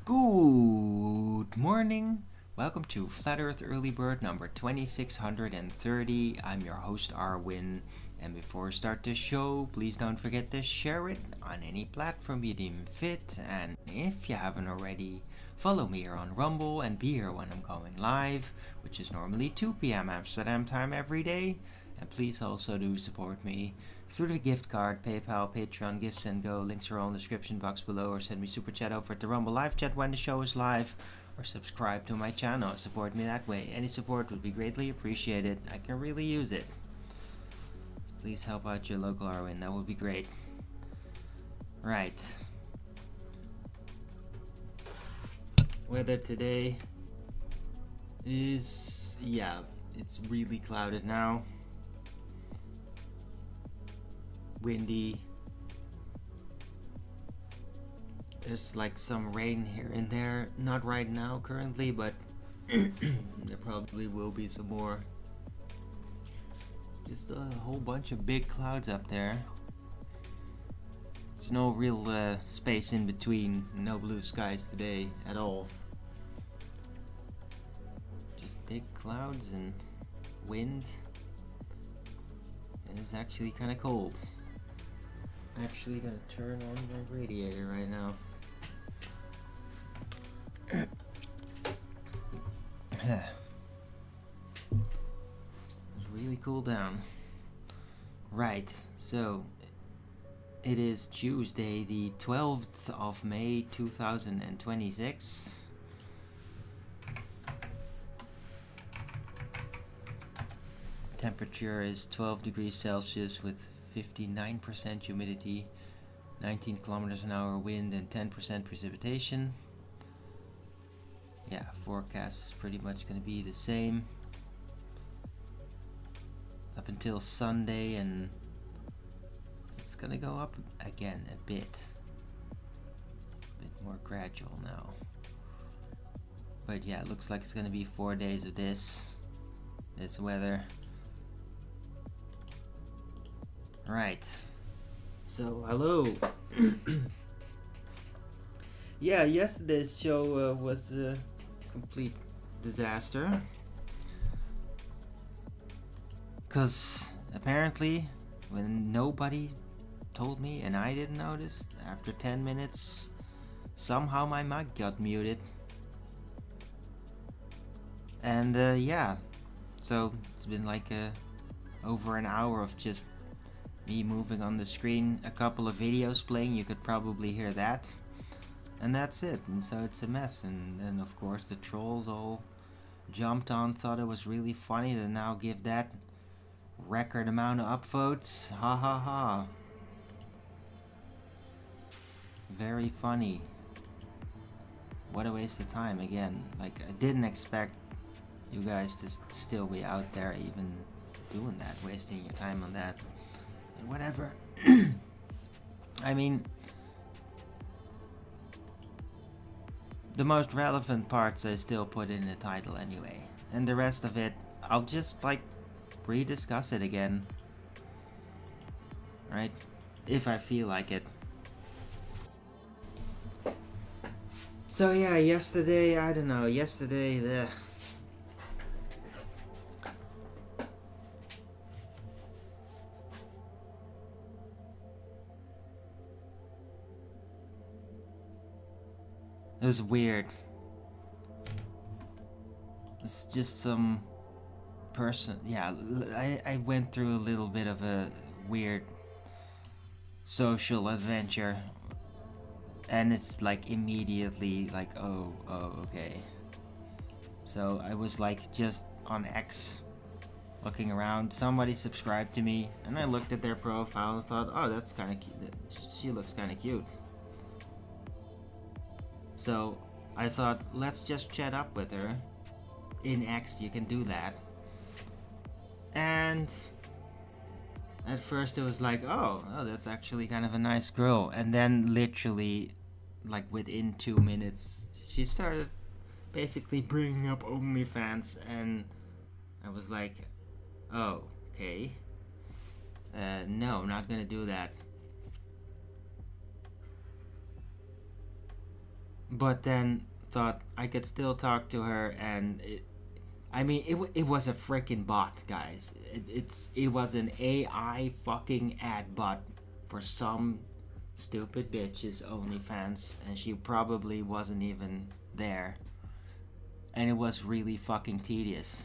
Good morning. Welcome to Flat Earth Early Bird number 2630. I'm your host Arwin, and before we start the show, please don't forget to share it on any platform you deem fit, and if you haven't already, follow me here on Rumble and be here when I'm going live, which is normally 2 p.m. Amsterdam time every day. And please also do support me through the gift card, PayPal, Patreon, Gifts and Go. Links are all in the description box below, or send me super chat over at the Rumble live chat when the show is live, or subscribe to my channel. Support me that way. Any support would be greatly appreciated. I can really use it. Please help out your local Arwin. That would be great. Right. Weather today is, it's really clouded now. Windy. There's like some rain here and there. Not right now currently, but there probably will be some more. It's just a whole bunch of big clouds up there. There's no real space in between. No blue skies today at all. Just big clouds and wind. And it's actually kind of cold. I'm actually gonna turn on my radiator right now. It's really cool down. Right, so it is Tuesday, the 12th of May 2026. Temperature is 12 degrees Celsius with 59% humidity, 19 kilometers an hour wind, and 10% precipitation. Yeah, forecast is pretty much going to be the same up until Sunday, and it's going to go up again a bit more gradual now. But yeah, it looks like it's going to be 4 days of this weather. Right. So, hello. Yeah, yesterday's show was a complete disaster. Because apparently, when nobody told me and I didn't notice, after 10 minutes, somehow my mic got muted. And yeah, so it's been like over an hour of just me moving on the screen, a couple of videos playing, you could probably hear that, and that's it. And so it's a mess. And then of course the trolls all jumped on, thought it was really funny to now give that record amount of upvotes. Ha ha ha. Very funny. What a waste of time again. Like, I didn't expect you guys to still be out there even doing that, wasting your time on that. Whatever. I mean, the most relevant parts I still put in the title anyway, and the rest of it I'll just like rediscuss it again, right, if I feel like it. So yeah, yesterday, I don't know, yesterday it was weird. It's just some person. Yeah, I went through a little bit of a weird social adventure, and it's like immediately like, oh, okay. So I was like just on X looking around. Somebody subscribed to me, and I looked at their profile and thought, oh, that's kind of cute. She looks kind of cute. So I thought, let's just chat up with her. In X, you can do that. And at first it was like, oh, that's actually kind of a nice girl. And then literally, like within 2 minutes, she started basically bringing up OnlyFans, and I was like, oh, okay. No, I'm not gonna do that. but then thought I could still talk to her, and it was a freaking bot, guys. It was an AI fucking ad bot for some stupid bitch's OnlyFans, and she probably wasn't even there, and it was really fucking tedious.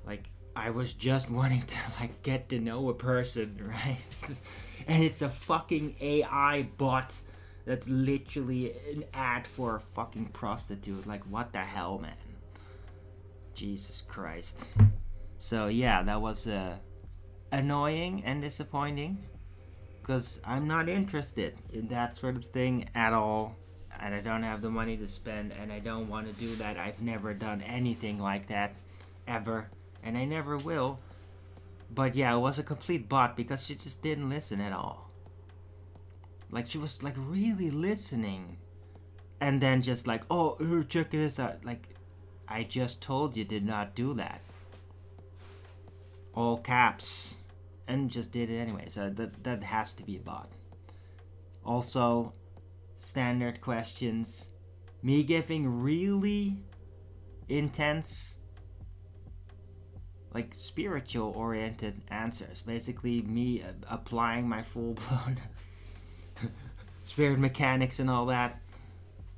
Like, I was just wanting to like get to know a person, right? And it's a fucking AI bot that's literally an ad for a fucking prostitute. Like, what the hell, man? Jesus Christ. So yeah, that was annoying and disappointing, because I'm not interested in that sort of thing at all, and I don't have the money to spend, and I don't want to do that. I've never done anything like that ever, and I never will. But yeah, it was a complete bot, because she just didn't listen at all. Like, she was like really listening, and then just like, oh, check this out. Like, I just told you to not do that. All caps. And just did it anyway. So that has to be a bot. Also, standard questions. Me giving really intense, like spiritual oriented answers. Basically me applying my full blown spirit mechanics and all that.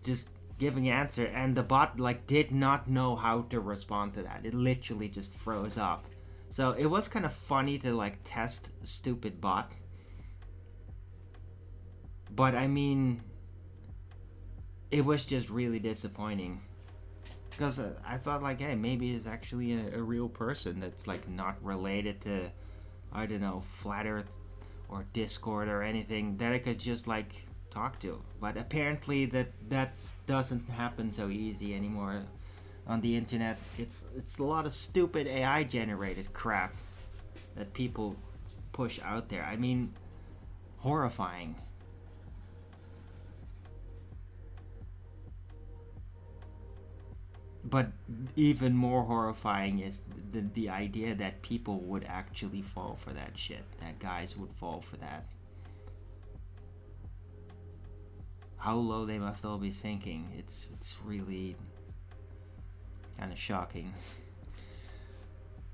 Just giving answer, and the bot like did not know how to respond to that. It literally just froze up. So it was kind of funny to like test a stupid bot. But I mean, it was just really disappointing. Because I thought like, hey, maybe it's actually a real person that's like not related to, I don't know, Flat Earth or Discord or anything that I could just like talk to. But apparently that doesn't happen so easy anymore. On the internet, it's a lot of stupid AI generated crap that people push out there. I mean, horrifying. But even more horrifying is the idea that people would actually fall for that shit. That guys would fall for that. How low they must all be sinking. It's really kind of shocking.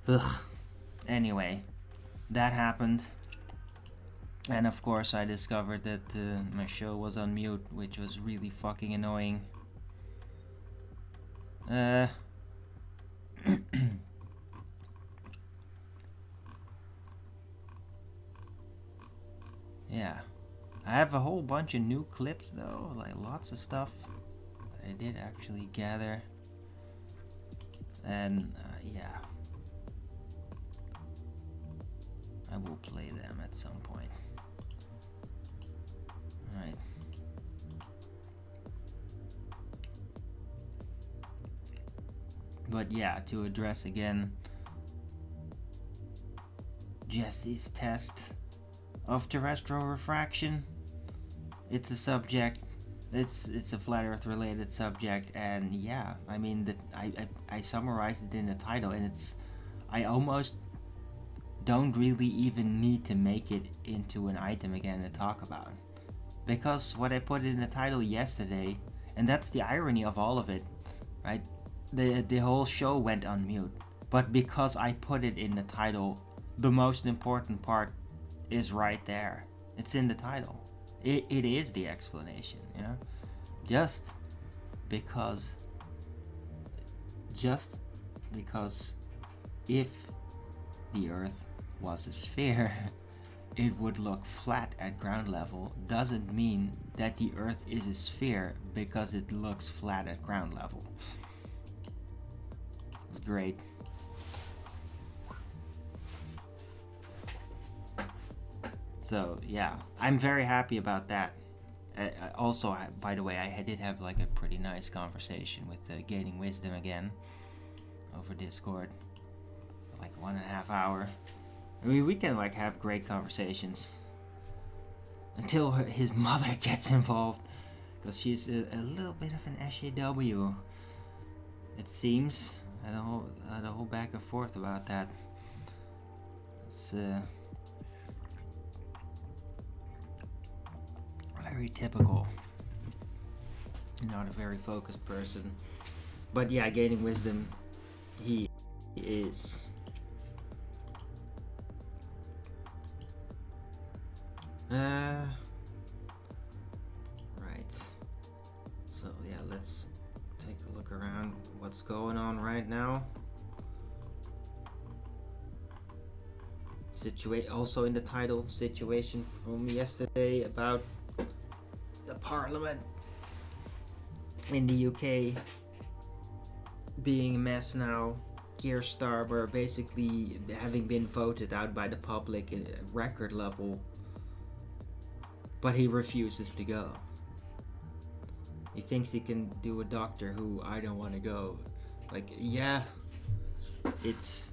Ugh. Anyway, that happened, and of course I discovered that my show was on mute, which was really fucking annoying. Yeah, I have a whole bunch of new clips though, like lots of stuff that I did actually gather. And yeah, I will play them at some point. Alright. But yeah, to address again Jesse's test of terrestrial refraction. It's a subject. It's a flat Earth related subject, and yeah, I mean I summarized it in the title, and I almost don't really even need to make it into an item again to talk about, because what I put in the title yesterday, and that's the irony of all of it, right? The whole show went on mute, but because I put it in the title, the most important part is right there. It's in the title. It is the explanation, you know? Just because if the Earth was a sphere, it would look flat at ground level doesn't mean that the Earth is a sphere because it looks flat at ground level. It's great. So yeah, I'm very happy about that. Also, by the way, I did have like a pretty nice conversation with Gaining Wisdom again over Discord, like 1.5 hours. I mean, we can like have great conversations until his mother gets involved, because she's a little bit of an SJW, it seems. I had a whole back and forth about that. It's I very typical. Not a very focused person. But yeah, gaining wisdom, he is. Right. So yeah, let's take a look around what's going on right now. Also in the title, situation from yesterday about the Parliament in the UK being a mess now. Keir Starmer basically having been voted out by the public at a record level, but he refuses to go. He thinks he can do a Doctor Who, I don't want to go. Like, yeah, it's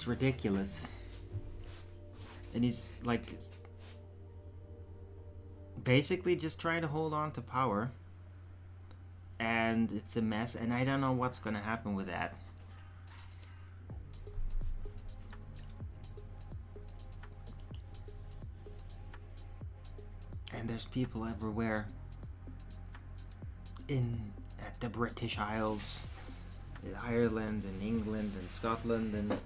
ridiculous. And he's like basically just trying to hold on to power, and it's a mess, and I don't know what's gonna happen with that. And there's people everywhere at the British Isles, in Ireland and England and Scotland, and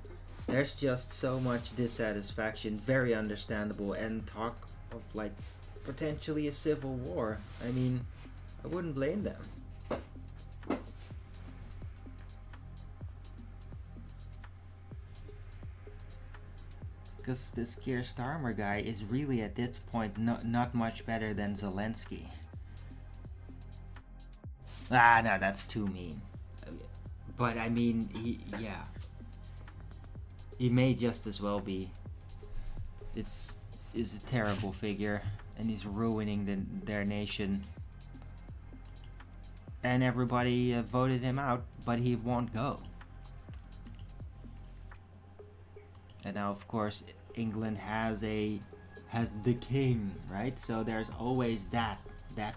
there's just so much dissatisfaction, very understandable, and talk of like potentially a civil war. I mean, I wouldn't blame them. Because this Keir Starmer guy is really at this point not much better than Zelensky. No, that's too mean. But I mean, he may just as well be. Is a terrible figure, and he's ruining their nation. And everybody voted him out, but he won't go. And now, of course, England has the king, right? So there's always that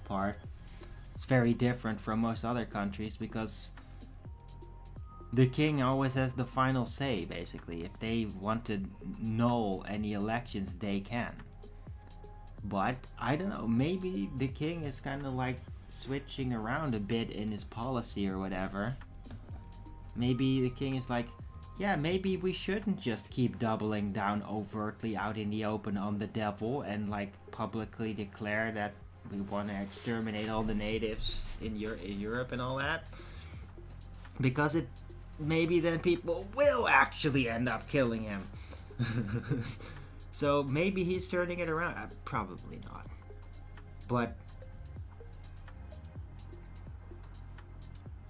part. It's very different from most other countries because the king always has the final say, basically. If they want to null any elections, they can. But, I don't know, maybe the king is kind of like switching around a bit in his policy or whatever. Maybe the king is like, yeah, maybe we shouldn't just keep doubling down overtly out in the open on the devil and like publicly declare that we want to exterminate all the natives in Europe and all that. Because maybe then people will actually end up killing him. So maybe he's turning it around. Probably not. But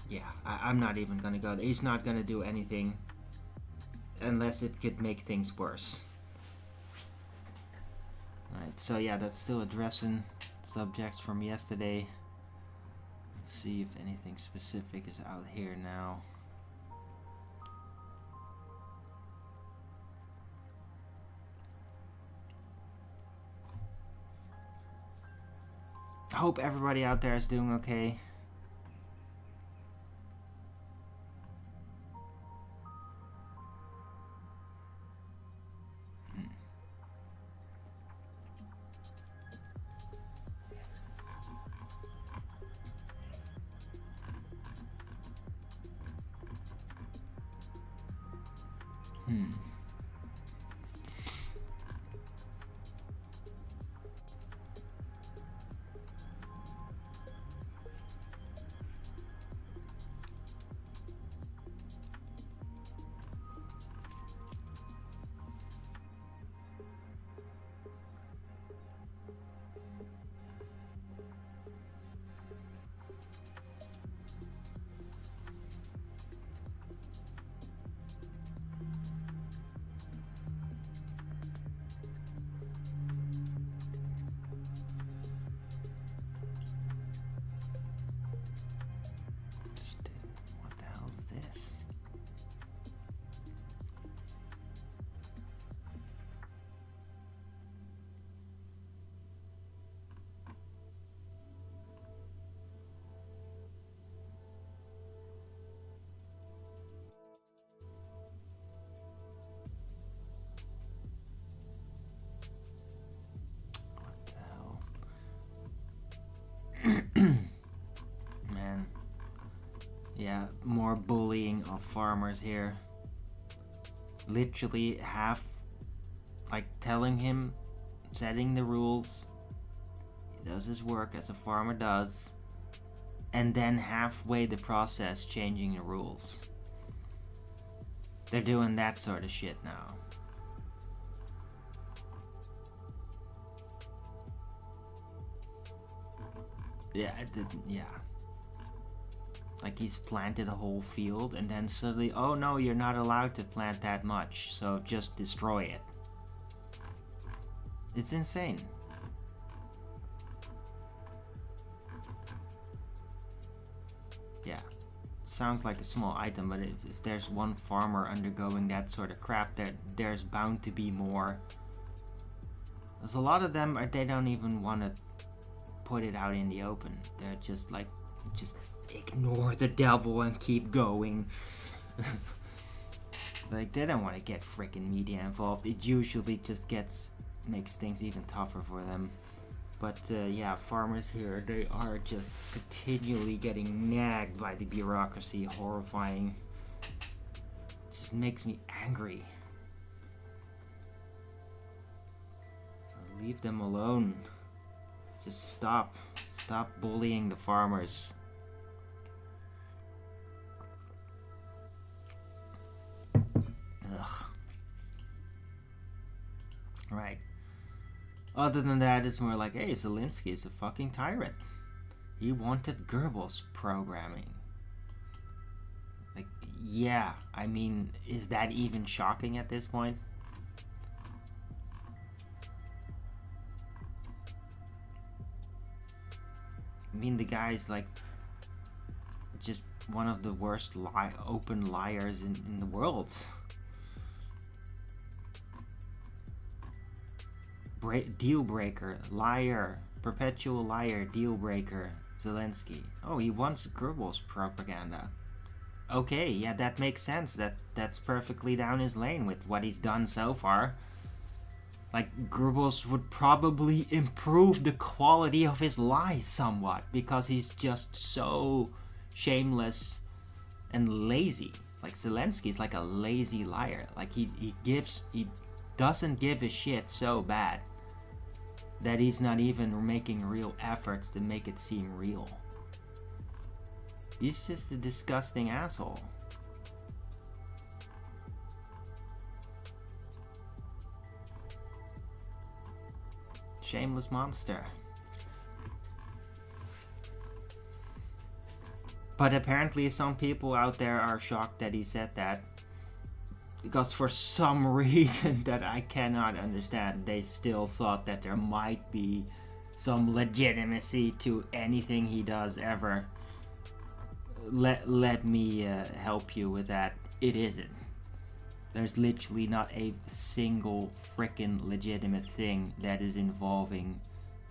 yeah, I'm not even gonna go there. He's not gonna do anything unless it could make things worse. Right, so yeah, that's still addressing subjects from yesterday. Let's see if anything specific is out here now. I hope everybody out there is doing okay. Yeah, more bullying of farmers here. Literally half, like, telling him, setting the rules. He does his work as a farmer does. And then halfway the process changing the rules. They're doing that sort of shit now. Yeah, it didn't, yeah. Like he's planted a whole field and then suddenly, oh no, you're not allowed to plant that much, so just destroy it. It's insane. Yeah, sounds like a small item, but if there's one farmer undergoing that sort of crap, there's bound to be more. There's a lot of them, they don't even want to put it out in the open. They're just like, just ignore the devil and keep going. Like, they don't want to get freaking media involved. It usually just makes things even tougher for them. But yeah, farmers here, they are just continually getting nagged by the bureaucracy. Horrifying. It just makes me angry. So leave them alone. Just stop bullying the farmers. Ugh. Right. Other than that, it's more like, hey, Zelensky is a fucking tyrant. He wanted Goebbels programming. Like, yeah, I mean, is that even shocking at this point? I mean, the guy's like just one of the worst open liars in the world. Deal breaker, liar, perpetual liar, deal breaker, Zelensky. Oh, he wants Goebbels propaganda. Okay, yeah, that makes sense. That's perfectly down his lane with what he's done so far. Like, Goebbels would probably improve the quality of his lies somewhat, because he's just so shameless and lazy. Like, Zelensky's like a lazy liar. Like, he doesn't give a shit so bad that he's not even making real efforts to make it seem real. He's just a disgusting asshole. Shameless monster. But apparently some people out there are shocked that he said that, because for some reason that I cannot understand, they still thought that there might be some legitimacy to anything he does ever. Let me help you with that. It isn't. There's literally not a single frickin' legitimate thing that is involving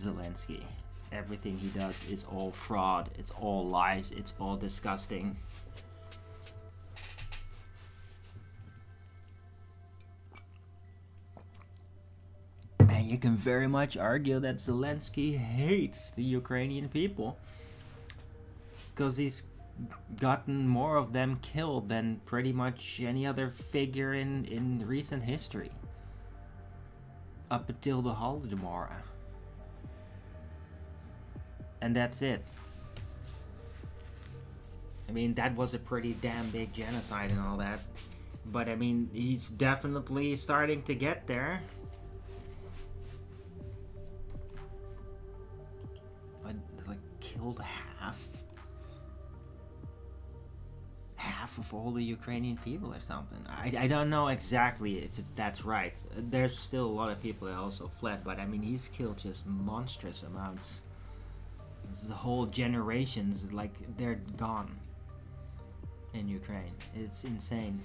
Zelensky. Everything he does is all fraud, it's all lies, it's all disgusting. And you can very much argue that Zelensky hates the Ukrainian people, because he's gotten more of them killed than pretty much any other figure in recent history. Up until the Holodomor. And that's it. I mean, that was a pretty damn big genocide and all that. But I mean, he's definitely starting to get there. Like, killed half of all the Ukrainian people or something. I don't know exactly if that's right. There's still a lot of people that also fled, but I mean, he's killed just monstrous amounts. This is whole generations, like, they're gone in Ukraine. It's insane.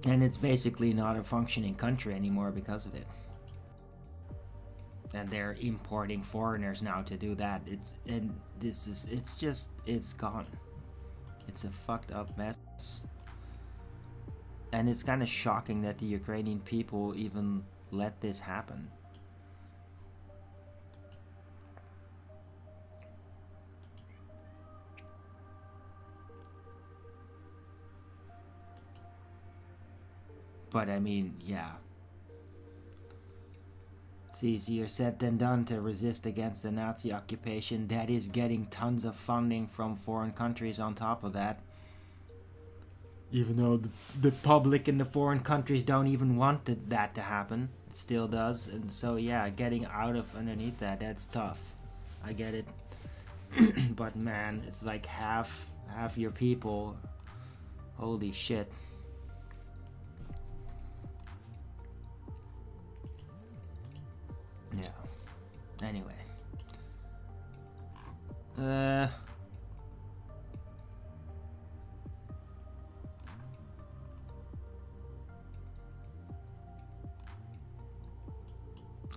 And it's basically not a functioning country anymore because of it. And they're importing foreigners now to do that. It's gone. It's a fucked up mess. And it's kind of shocking that the Ukrainian people even let this happen. But I mean, yeah. It's easier said than done to resist against the Nazi occupation. That is getting tons of funding from foreign countries on top of that. Even though the public in the foreign countries don't even want that to happen, it still does. And so yeah, getting out of underneath that's tough. I get it. But man, it's like half your people. Holy shit. Yeah. Anyway.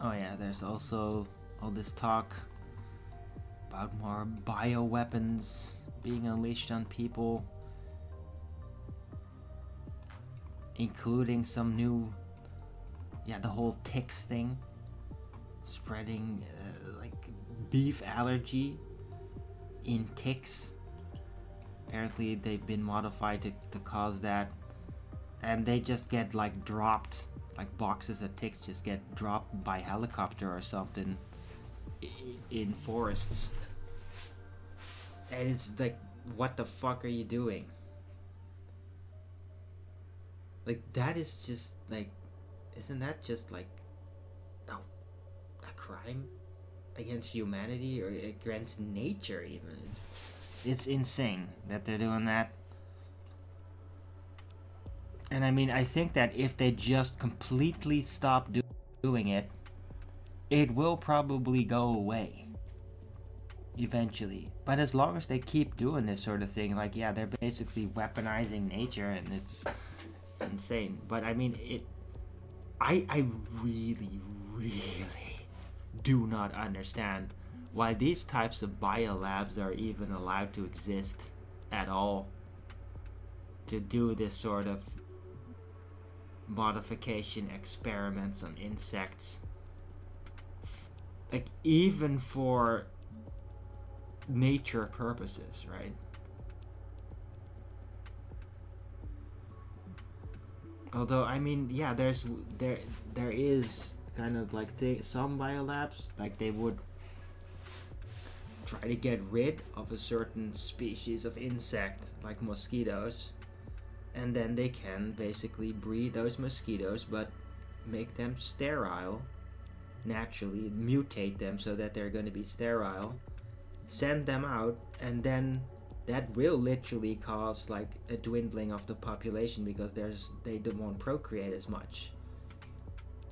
Oh yeah, there's also all this talk about more bioweapons being unleashed on people, including some new, the whole ticks thing, spreading like beef allergy in ticks. Apparently they've been modified to cause that, and they just get like dropped, like boxes of ticks just get dropped by helicopter or something in forests. And it's like, what the fuck are you doing? Like, that is just like, isn't that just like a crime against humanity or against nature even? It's insane that they're doing that. And I mean, I think that if they just completely stop doing it, it will probably go away eventually. But as long as they keep doing this sort of thing, like, yeah, they're basically weaponizing nature, and it's insane. But I mean, I really, really do not understand why these types of biolabs are even allowed to exist at all, to do this sort of modification experiments on insects, like even for nature purposes, right? Although I mean, yeah, there is kind of like some biolabs, like they would try to get rid of a certain species of insect, like mosquitoes, and then they can basically breed those mosquitoes but make them sterile naturally, mutate them so that they're going to be sterile, send them out, and then that will literally cause like a dwindling of the population because they won't procreate as much.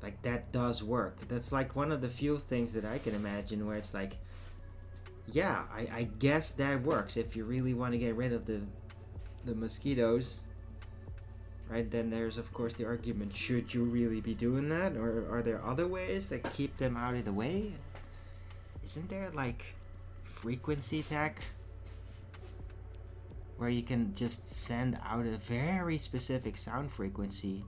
Like, that does work. That's like one of the few things that I can imagine where it's like, yeah, I guess that works if you really want to get rid of the mosquitoes. Right, then there's of course the argument, should you really be doing that, or are there other ways that keep them out of the way? Isn't there like frequency tech where you can just send out a very specific sound frequency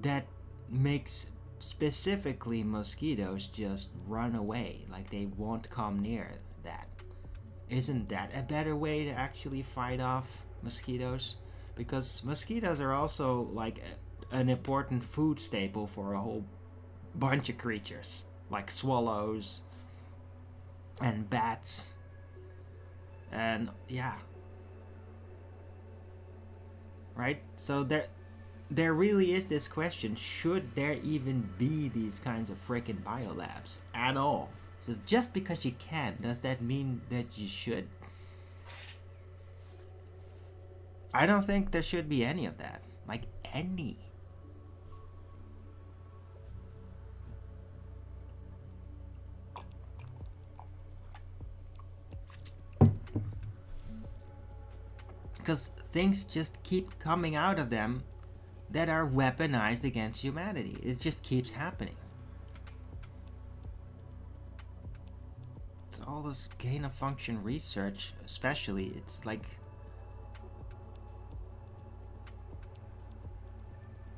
that makes specifically mosquitoes just run away, like they won't come near that? Isn't that a better way to actually fight off mosquitoes? Because mosquitoes are also like an important food staple for a whole bunch of creatures, like swallows and bats, and yeah, right? So there really is this question, should there even be these kinds of freaking biolabs at all? So just because you can, does that mean that you should? I don't think there should be any of that. Like, any. Because things just keep coming out of them that are weaponized against humanity. It just keeps happening. It's all this gain of function research, especially. It's like,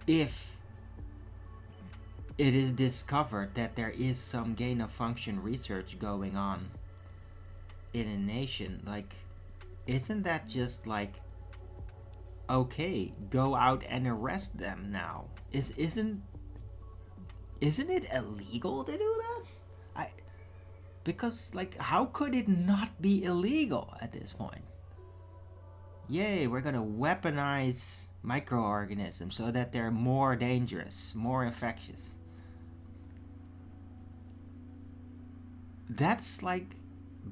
if it is discovered that there is some gain of function research going on in a nation, like, isn't that just like okay, go out and arrest them now. Isn't it illegal to do that? Because, like, how could it not be illegal at this point? Yay, we're gonna weaponize microorganisms so that they're more dangerous, more infectious. That's like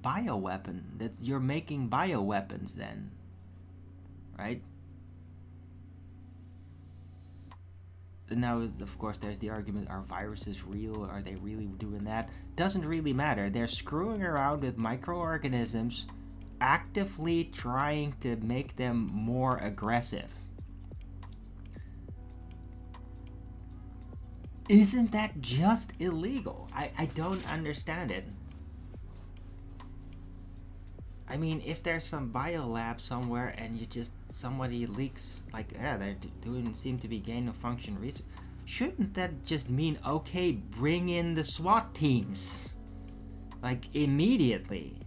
bioweapon. That's, you're making bioweapons then, right? Now, of course, there's the argument, are viruses real? Are they really doing that? Doesn't really matter. They're screwing around with microorganisms, actively trying to make them more aggressive. Isn't that just illegal? I don't understand it. I mean, if there's some biolab somewhere and somebody leaks, like, yeah, they're seem to be gain of function research, shouldn't that just mean, okay, bring in the SWAT teams? Like, immediately.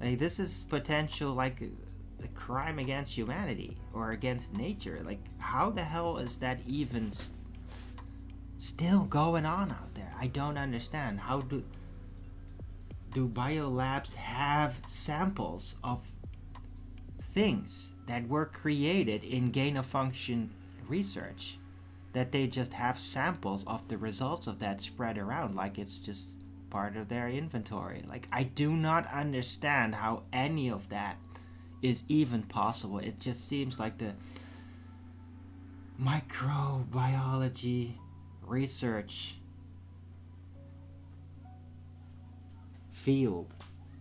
Like, this is potential, like, a crime against humanity or against nature. Like, how the hell is that even still going on out there? I don't understand. How do biolabs have samples of things that were created in gain-of-function research, that they just have samples of the results of that spread around like it's just part of their inventory? Like, I do not understand how any of that is even possible. It just seems like the microbiology research field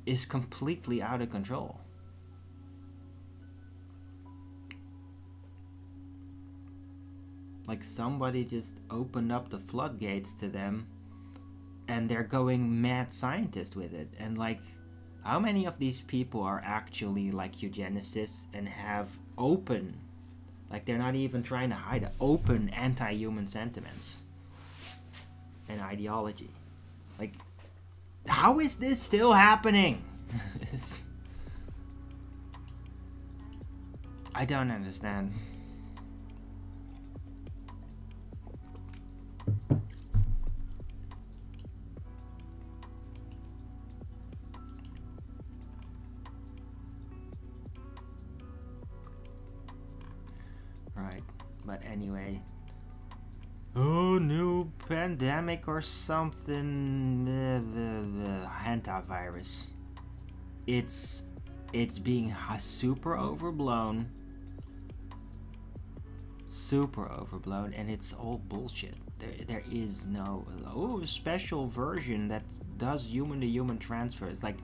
is completely out of control. Like, somebody just opened up the floodgates to them and they're going mad scientist with it. And, like, how many of these people are actually like eugenicists and have open, like, they're not even trying to hide it, open anti-human sentiments and ideology? Like, how is this still happening? I don't understand. Right, but anyway. Oh, new pandemic or something. The hantavirus. It's being super overblown. Super overblown, and it's all bullshit. There is no special version that does human to human transfers. Like,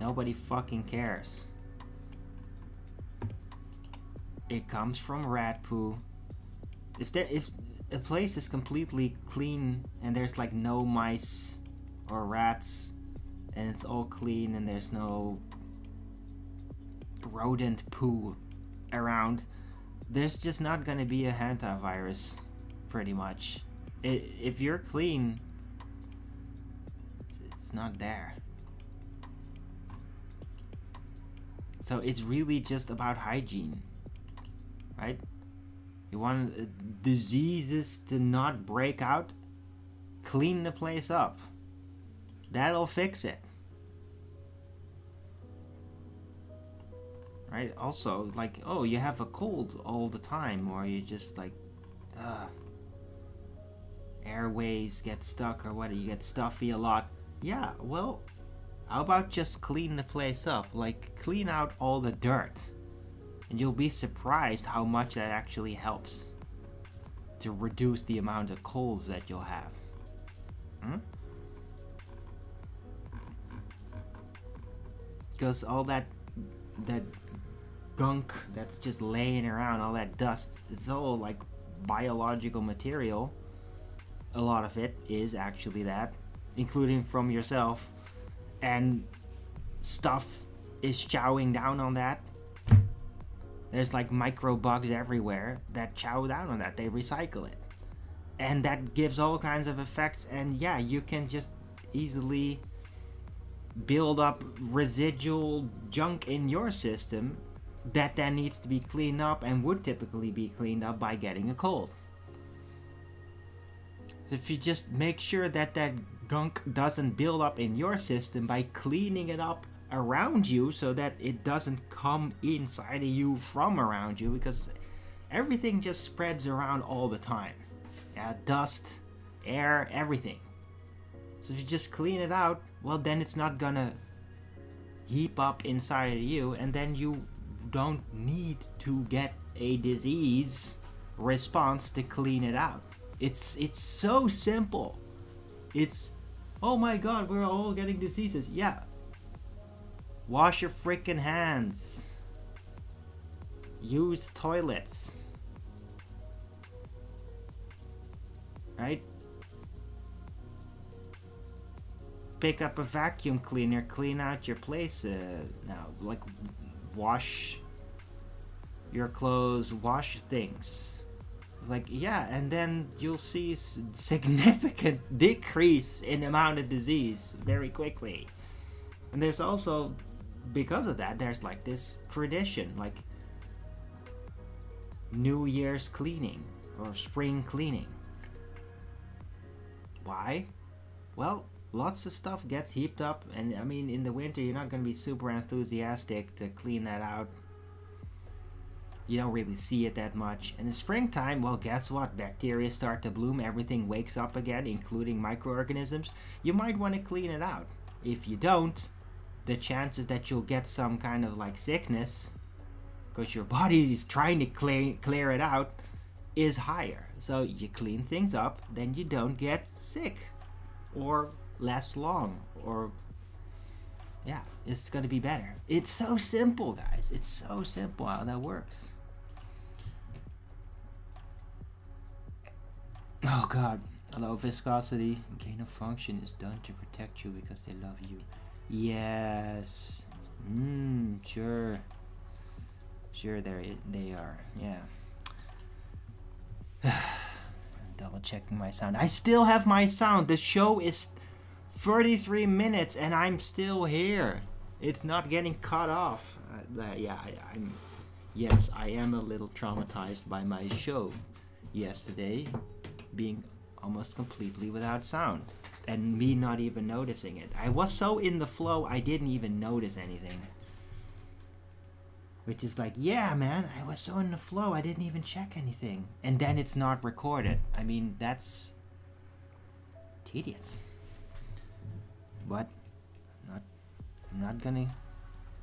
nobody fucking cares. It comes from rat poo. If a place is completely clean and there's like no mice or rats and it's all clean and there's no rodent poo around, there's just not gonna be a hantavirus, pretty much. If you're clean, it's not there. So it's really just about hygiene, right? You want diseases to not break out? Clean the place up. That'll fix it. Right? Also, like, oh, you have a cold all the time, or you just like, airways get stuck, or what? You get stuffy a lot. Yeah, well, how about just clean the place up? Like, clean out all the dirt. And you'll be surprised how much that actually helps to reduce the amount of colds that you'll have. Because all that gunk that's just laying around, all that dust, it's all like biological material. A lot of it is actually that, including from yourself. And stuff is chowing down on that. There's like microbugs everywhere that chow down on that. They recycle it. And that gives all kinds of effects. And yeah, you can just easily build up residual junk in your system that then needs to be cleaned up and would typically be cleaned up by getting a cold. So if you just make sure that that gunk doesn't build up in your system by cleaning it up around you so that it doesn't come inside of you from around you, because everything just spreads around all the time. Yeah, dust, air, everything. So if you just clean it out, well, then it's not gonna heap up inside of you, and then you don't need to get a disease response to clean it out. It's so simple. It's, oh my god, we're all getting diseases. Yeah. Wash your freaking hands. Use toilets. Right? Pick up a vacuum cleaner, clean out your place now. Like, wash your clothes, wash things. Like, yeah, and then you'll see significant decrease in the amount of disease very quickly. And there's also, because of that, there's like this tradition, like New Year's cleaning or spring cleaning. Why? Well, lots of stuff gets heaped up, and I mean, in the winter you're not going to be super enthusiastic to clean that out. You don't really see it that much. In the springtime, well, guess what? Bacteria start to bloom, everything wakes up again, including microorganisms. You might want to clean it out. If you don't, the chances that you'll get some kind of like sickness, because your body is trying to clear it out, is higher. So you clean things up, then you don't get sick or last long, or yeah, it's gonna be better. It's so simple, guys. It's so simple how that works. Oh god. Hello, viscosity. Gain of function is done to protect you because they love you. Yes. Sure. Sure, they are. Yeah. Double checking my sound. I still have my sound. The show is 33 minutes and I'm still here. It's not getting cut off. Yes, I am a little traumatized by my show yesterday being almost completely without sound and me not even noticing it. I was so in the flow I didn't even notice anything. Which is like, yeah, man, I was so in the flow I didn't even check anything. And then it's not recorded. I mean, that's tedious. But I'm not gonna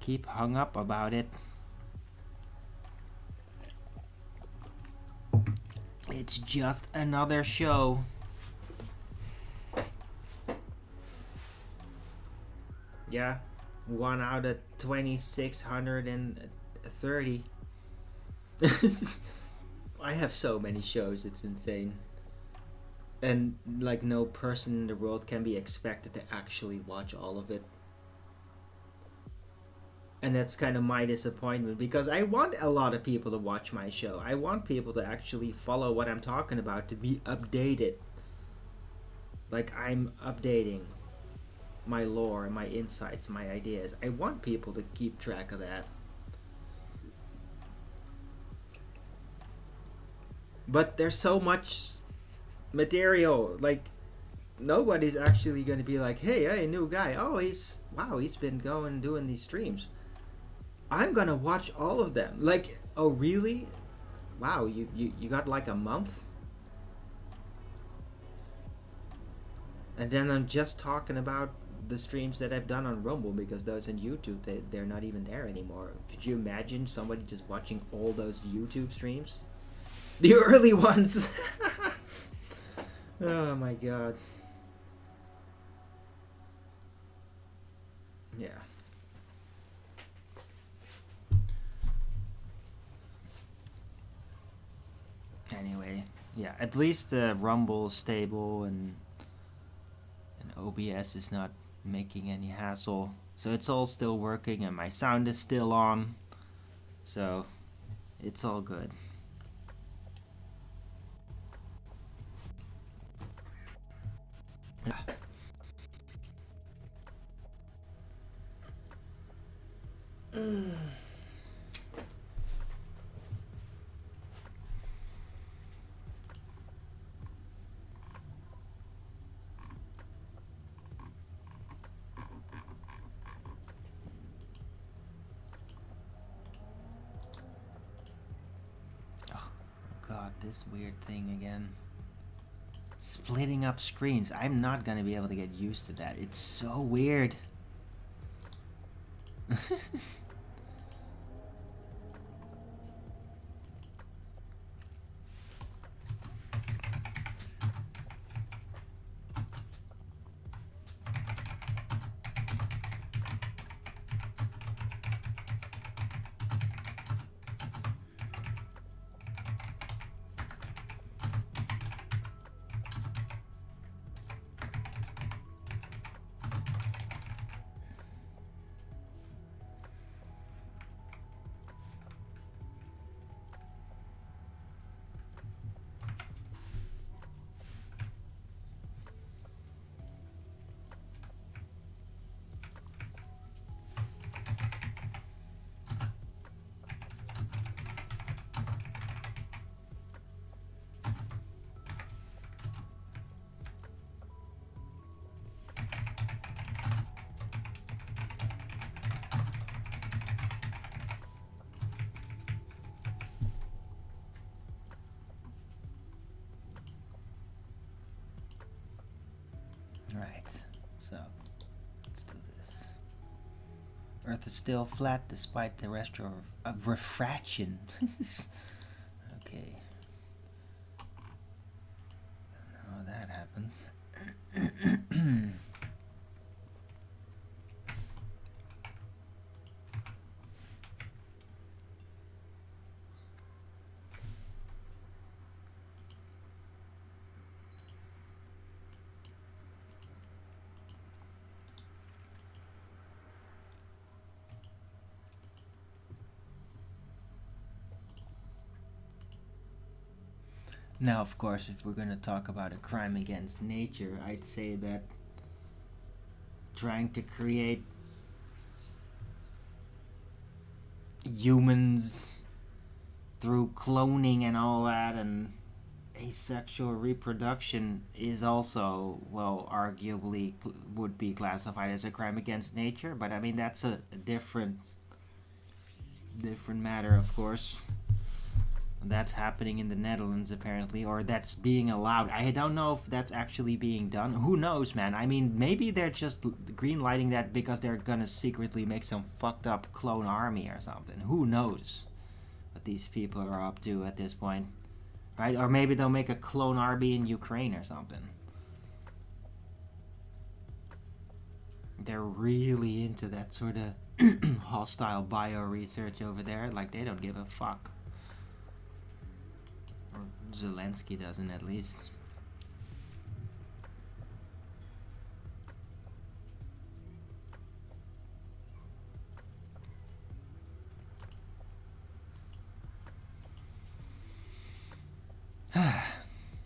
keep hung up about it. It's just another show. Yeah, 1 out of 2,630. I have so many shows, it's insane. And like no person in the world can be expected to actually watch all of it. And that's kind of my disappointment, because I want a lot of people to watch my show. I want people to actually follow what I'm talking about, to be updated. Like I'm updating my lore, my insights, my ideas. I want people to keep track of that. But there's so much material, like nobody's actually going to be like, hey, new guy, oh, he's been going doing these streams. I'm gonna watch all of them. Like, oh really? Wow, you got like a month? And then I'm just talking about the streams that I've done on Rumble, because those on YouTube, they're not even there anymore. Could you imagine somebody just watching all those YouTube streams? The early ones! Oh my god. Yeah. Anyway, yeah, at least Rumble's stable and OBS is not making any hassle. So it's all still working and my sound is still on. So it's all good. god, this weird thing again. Splitting up screens. I'm not gonna be able to get used to that. It's so weird. Right, so let's do this. Earth is still flat despite terrestrial refraction. Okay. How that happened. Now, of course, if we're going to talk about a crime against nature, I'd say that trying to create humans through cloning and all that and asexual reproduction is also, well, arguably would be classified as a crime against nature, but I mean that's a different matter, of course. That's happening in the Netherlands apparently, or that's being allowed. I don't know if that's actually being done. Who knows, man? I mean, maybe they're just green lighting that because they're gonna secretly make some fucked up clone army or something. Who knows what these people are up to at this point, right? Or maybe they'll make a clone army in Ukraine or something. They're really into that sort of hostile bio research over there. Like, they don't give a fuck. Or Zelensky doesn't, at least.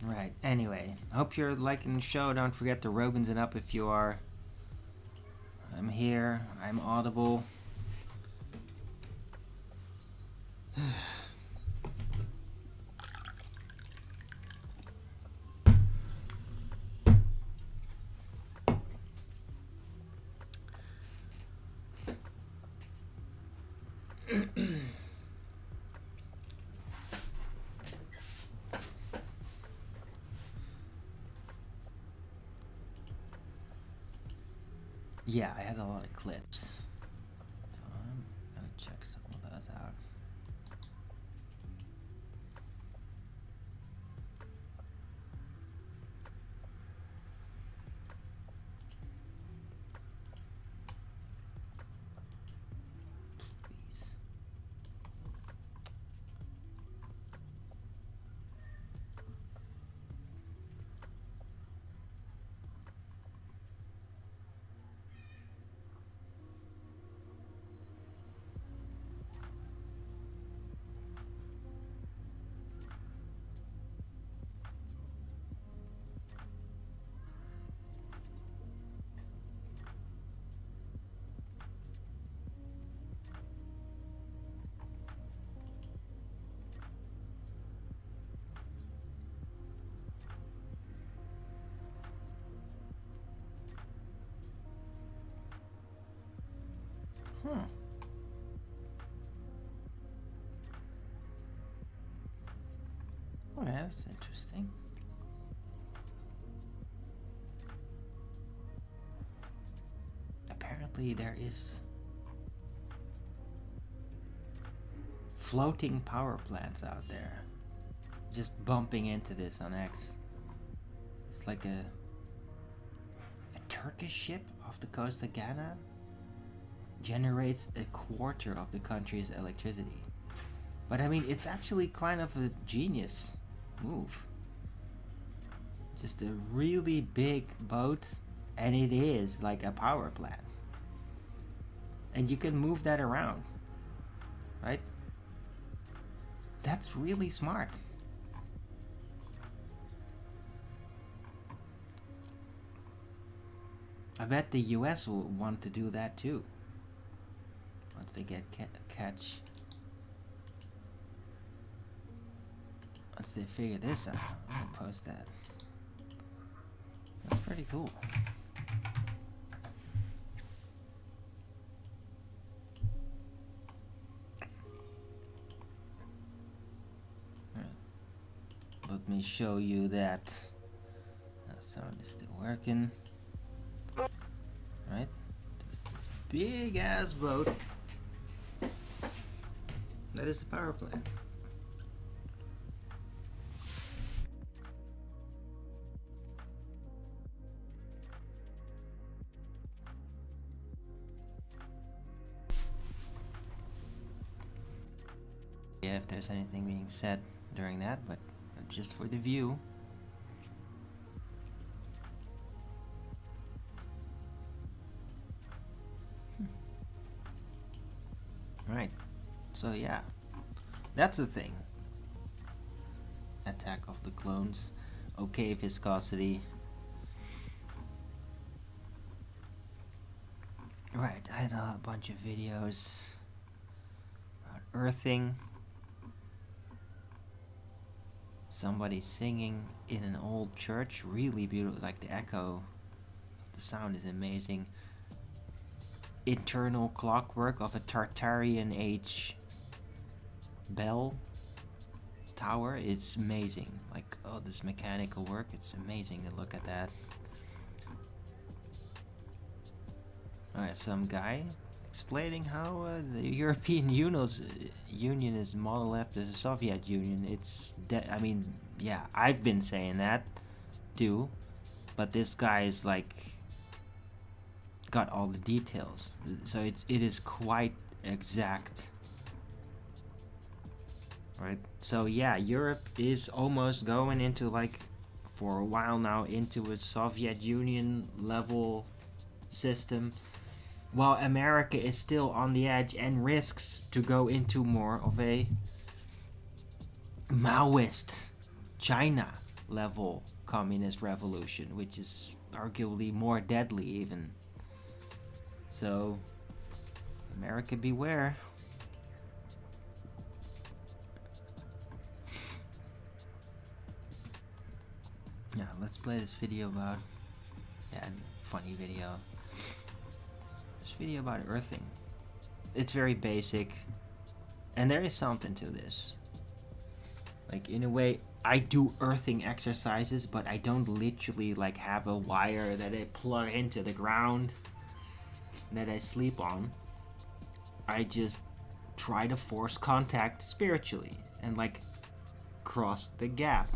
Right, anyway, hope you're liking the show. Don't forget to Robins it up if you are. I'm here, I'm audible. Yeah, I had a lot of clips. So I'm gonna check some of those out. Please. Oh, yeah, that's interesting. Apparently there is floating power plants out there. Just bumping into this on X. It's like a Turkish ship off the coast of Ghana generates a quarter of the country's electricity. But I mean, it's actually kind of a genius move. Just a really big boat, and it is like a power plant. And you can move that around, right? That's really smart. I bet the US will want to do that too. Once they get once they figure this out. I'm gonna post that. That's pretty cool. Let me show you that. That sound is still working. Right? Just this big ass boat. That is a power plant. Yeah, if there's anything being said during that, but just for the view. Right. So yeah, that's the thing. Attack of the Clones. Okay, viscosity. Right, I had a bunch of videos about earthing. Somebody singing in an old church, really beautiful, like the echo of the sound is amazing. Internal clockwork of a Tartarian age bell tower, it's amazing. Like, oh, this mechanical work, it's amazing to look at that. Alright, some guy explaining how the European Union is modeled after the Soviet Union. It's I mean, yeah, I've been saying that too, but this guy is like got all the details, so it is quite exact, right? So yeah, Europe is almost going into, like, for a while now, into a Soviet Union level system, while America is still on the edge and risks to go into more of a Maoist China level communist revolution, which is arguably more deadly even. So, America beware. Yeah, let's play this video about, yeah, funny video. This video about earthing. It's very basic, and there is something to this. Like, in a way, I do earthing exercises, but I don't literally, like, have a wire that I plug into the ground that I sleep on. I just try to force contact spiritually and, like, cross the gap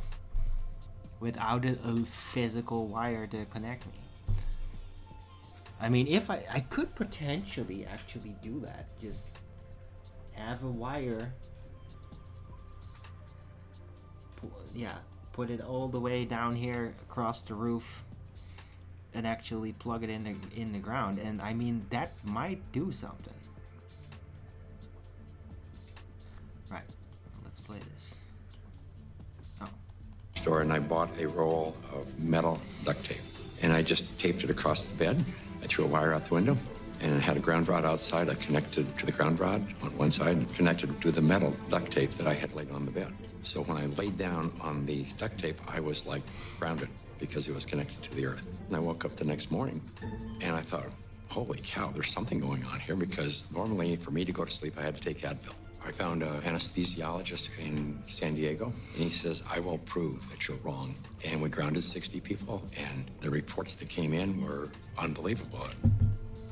without a physical wire to connect me. I mean, if I could potentially actually do that, just have a wire, put it all the way down here across the roof and actually plug it in the ground, and I mean, that might do something. Right, let's play this. Oh. Store, and I bought a roll of metal duct tape, and I just taped it across the bed. I threw a wire out the window, and it had a ground rod outside. I connected to the ground rod on one side and connected to the metal duct tape that I had laid on the bed. So when I laid down on the duct tape, I was like grounded because it was connected to the earth. And I woke up the next morning, and I thought, holy cow, there's something going on here, because normally for me to go to sleep, I had to take Advil. I found an anesthesiologist in San Diego, and he says, I will prove that you're wrong. And we grounded 60 people, and the reports that came in were unbelievable.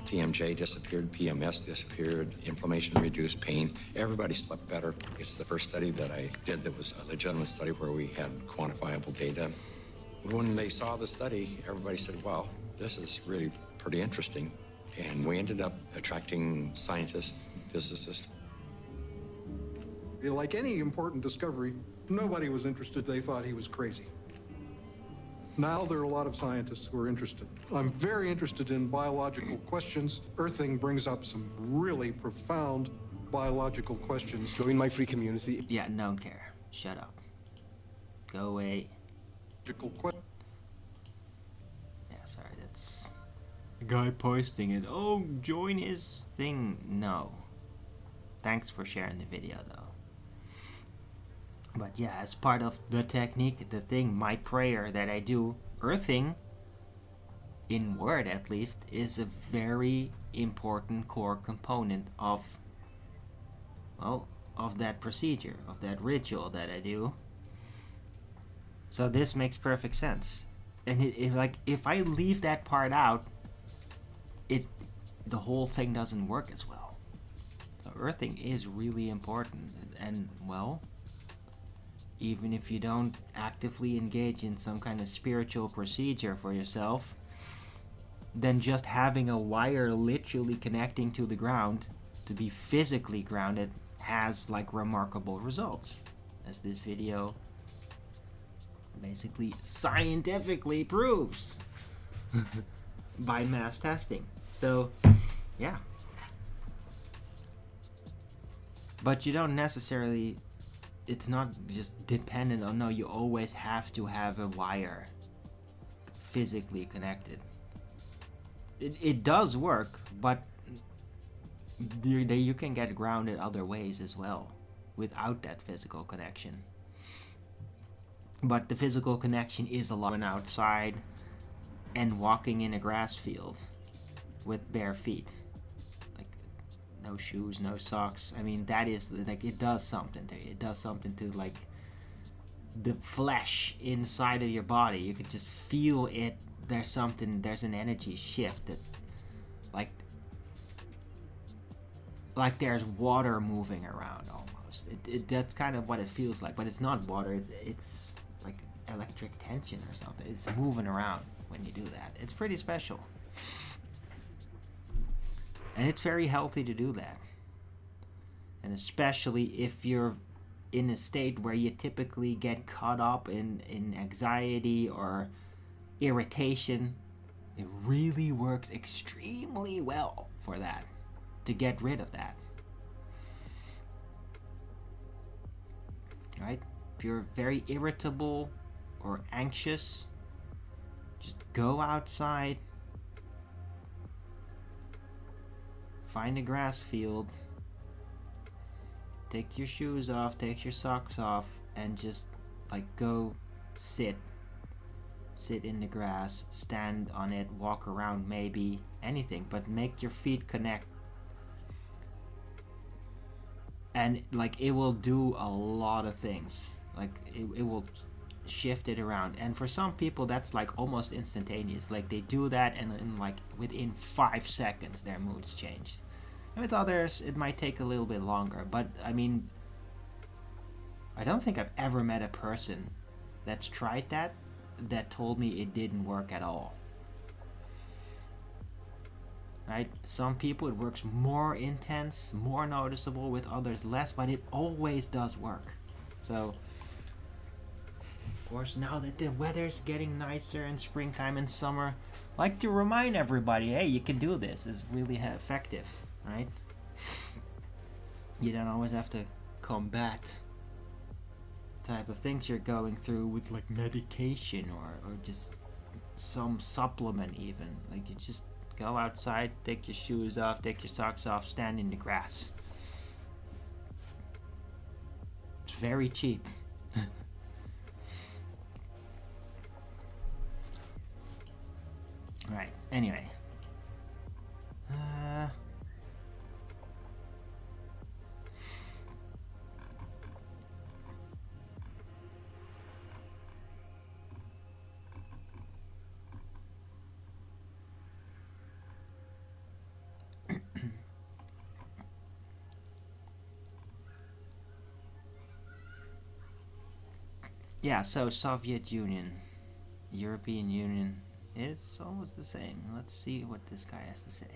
TMJ disappeared, PMS disappeared, inflammation reduced, pain. Everybody slept better. It's the first study that I did that was a legitimate study where we had quantifiable data. When they saw the study, everybody said, wow, this is really pretty interesting. And we ended up attracting scientists, physicists. Like any important discovery, nobody was interested. They thought he was crazy. Now there are a lot of scientists who are interested. I'm very interested in biological questions. Earthing brings up some really profound biological questions. Join my free community. Yeah, don't care. Shut up. Go away. Yeah, sorry, that's the guy posting it. Oh, join his thing. No. Thanks for sharing the video, though. But yeah, as part of the technique, the thing, my prayer that I do, earthing, in word at least, is a very important core component of, well, of that procedure, of that ritual that I do. So this makes perfect sense. And it like, if I leave that part out, the whole thing doesn't work as well. So earthing is really important, and well, even if you don't actively engage in some kind of spiritual procedure for yourself, then just having a wire literally connecting to the ground to be physically grounded has like remarkable results, as this video basically scientifically proves by mass testing. So yeah, but you don't necessarily, it's not just dependent on, no, you always have to have a wire physically connected. It does work, but you can get grounded other ways as well without that physical connection. But the physical connection is a lot when outside and walking in a grass field with bare feet. No shoes, no socks. I mean, that is like, it does something to you. It does something to like the flesh inside of your body. You can just feel it. There's an energy shift that like there's water moving around almost. That's kind of what it feels like, but it's not water. It's like electric tension or something. It's moving around when you do that. It's pretty special. And it's very healthy to do that. And especially if you're in a state where you typically get caught up in anxiety or irritation, it really works extremely well for that, to get rid of that. Right? If you're very irritable or anxious, just go outside, find a grass field, take your shoes off, take your socks off, and just like go sit in the grass, stand on it, walk around, maybe anything, but make your feet connect. And like, it will do a lot of things. Like it will shift it around, and for some people that's like almost instantaneous. Like they do that and in like within 5 seconds their moods changed. And with others it might take a little bit longer, but I mean, I don't think I've ever met a person that's tried that told me it didn't work at all. Right? Some people it works more intense, more noticeable, with others less, but it always does work. So of course, now that the weather's getting nicer in springtime and summer, I like to remind everybody, hey, you can do this. It's really effective, right? You don't always have to combat type of things you're going through with like medication or just some supplement even. Like you just go outside, take your shoes off, take your socks off, stand in the grass. It's very cheap. Right, anyway. Yeah, so Soviet Union, European Union, it's almost the same. Let's see what this guy has to say.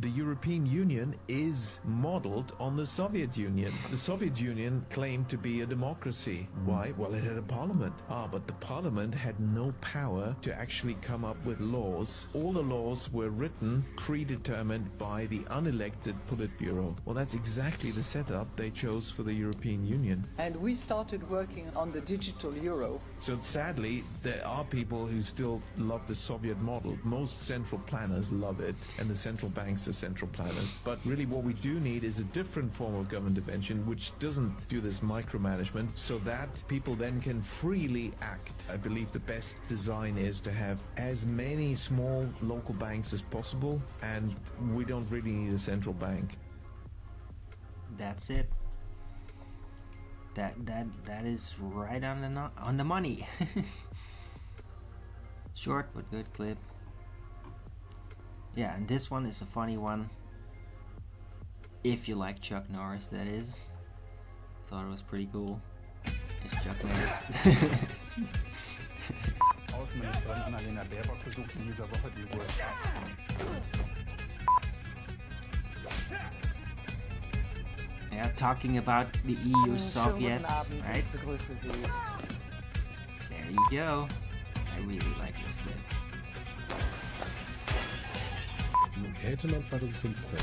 The European Union is modeled on the Soviet Union. The Soviet Union claimed to be a democracy. Why? Well, it had a parliament. But the parliament had no power to actually come up with laws. All the laws were written, predetermined by the unelected Politburo. Well, that's exactly the setup they chose for the European Union. And we started working on the digital euro. So sadly, there are people who still love the Soviet model. Most central planners love it, and the central banks are central planners. But really what we do need is a different form of government intervention which doesn't do this micromanagement, so that people then can freely act. I believe the best design is to have as many small local banks as possible, and we don't really need a central bank. That's it. That is right on the money. Short but good clip. Yeah, and this one is a funny one. If you like Chuck Norris, that is. Thought it was pretty cool. It's Chuck Norris. Außenministerin Annalena Baerbock besucht in dieser Woche die USA. Yeah, talking about the EU Soviets, right? Ich begrüße Sie. There you go. I really like this clip. Hätte man 2015.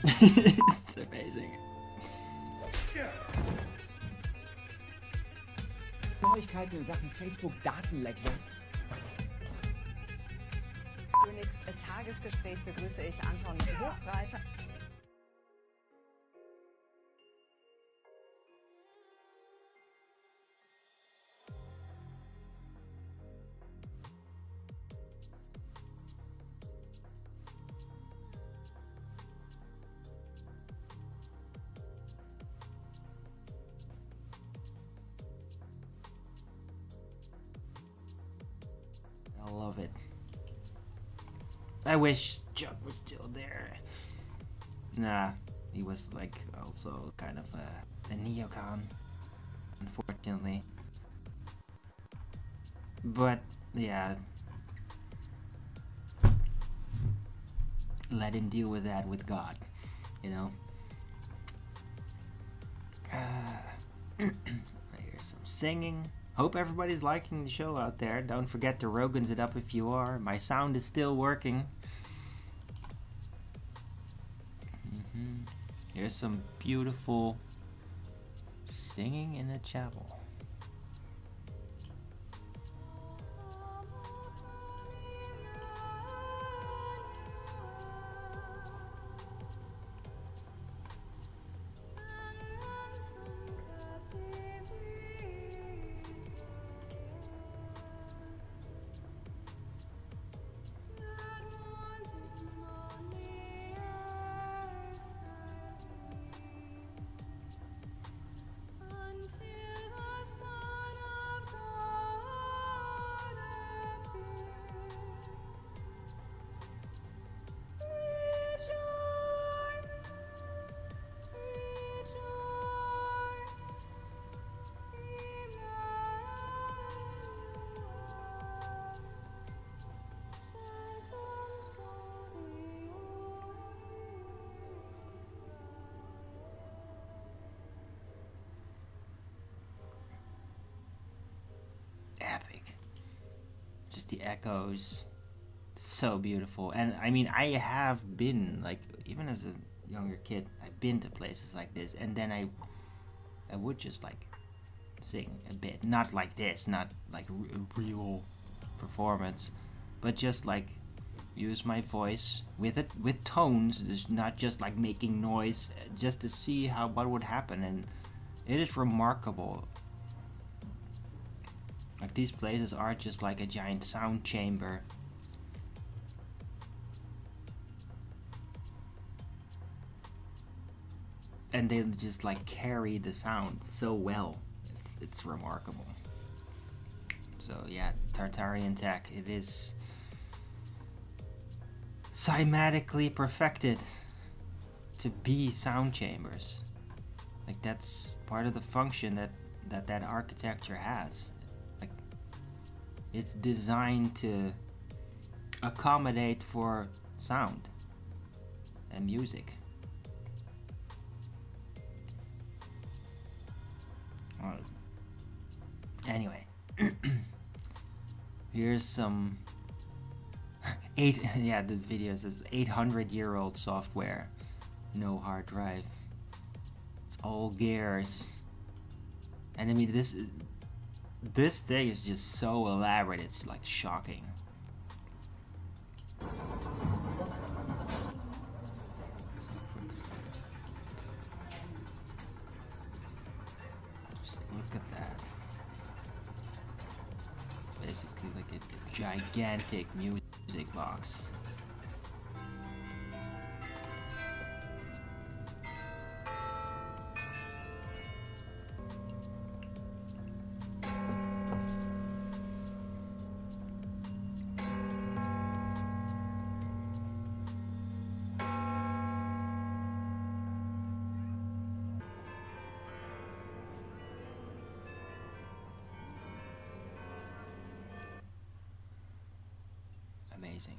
It's amazing. Neuigkeiten in Sachen Facebook-Datenleck. Königs Tagesgespräch begrüße ich Anton Hofreiter. I love it. I wish Chuck was still there. Nah, he was like also kind of a neocon, unfortunately. But yeah, let him deal with that with God, you know. Here's some singing. Hope everybody's liking the show out there. Don't forget to Rogan's it up if you are. My sound is still working. Here's some beautiful singing in a chapel. Epic. Just the echoes. So beautiful. And I mean, I have been, like, even as a younger kid, I've been to places like this, and then I would just like sing a bit. Not like this, not like a real performance, but just like use my voice with it, with tones, just not just like making noise, just to see what would happen. And it is remarkable. Like, these places are just like a giant sound chamber. And they just like carry the sound so well. It's remarkable. So yeah, Tartarian tech, it is cymatically perfected to be sound chambers. Like, that's part of the function that architecture has. Like, it's designed to accommodate for sound and music. Anyway, here's some the video says 800-year-old software, no hard drive. It's all gears, and I mean this thing is just so elaborate. It's like shocking. Just look at that. Basically like a gigantic music box. Amazing.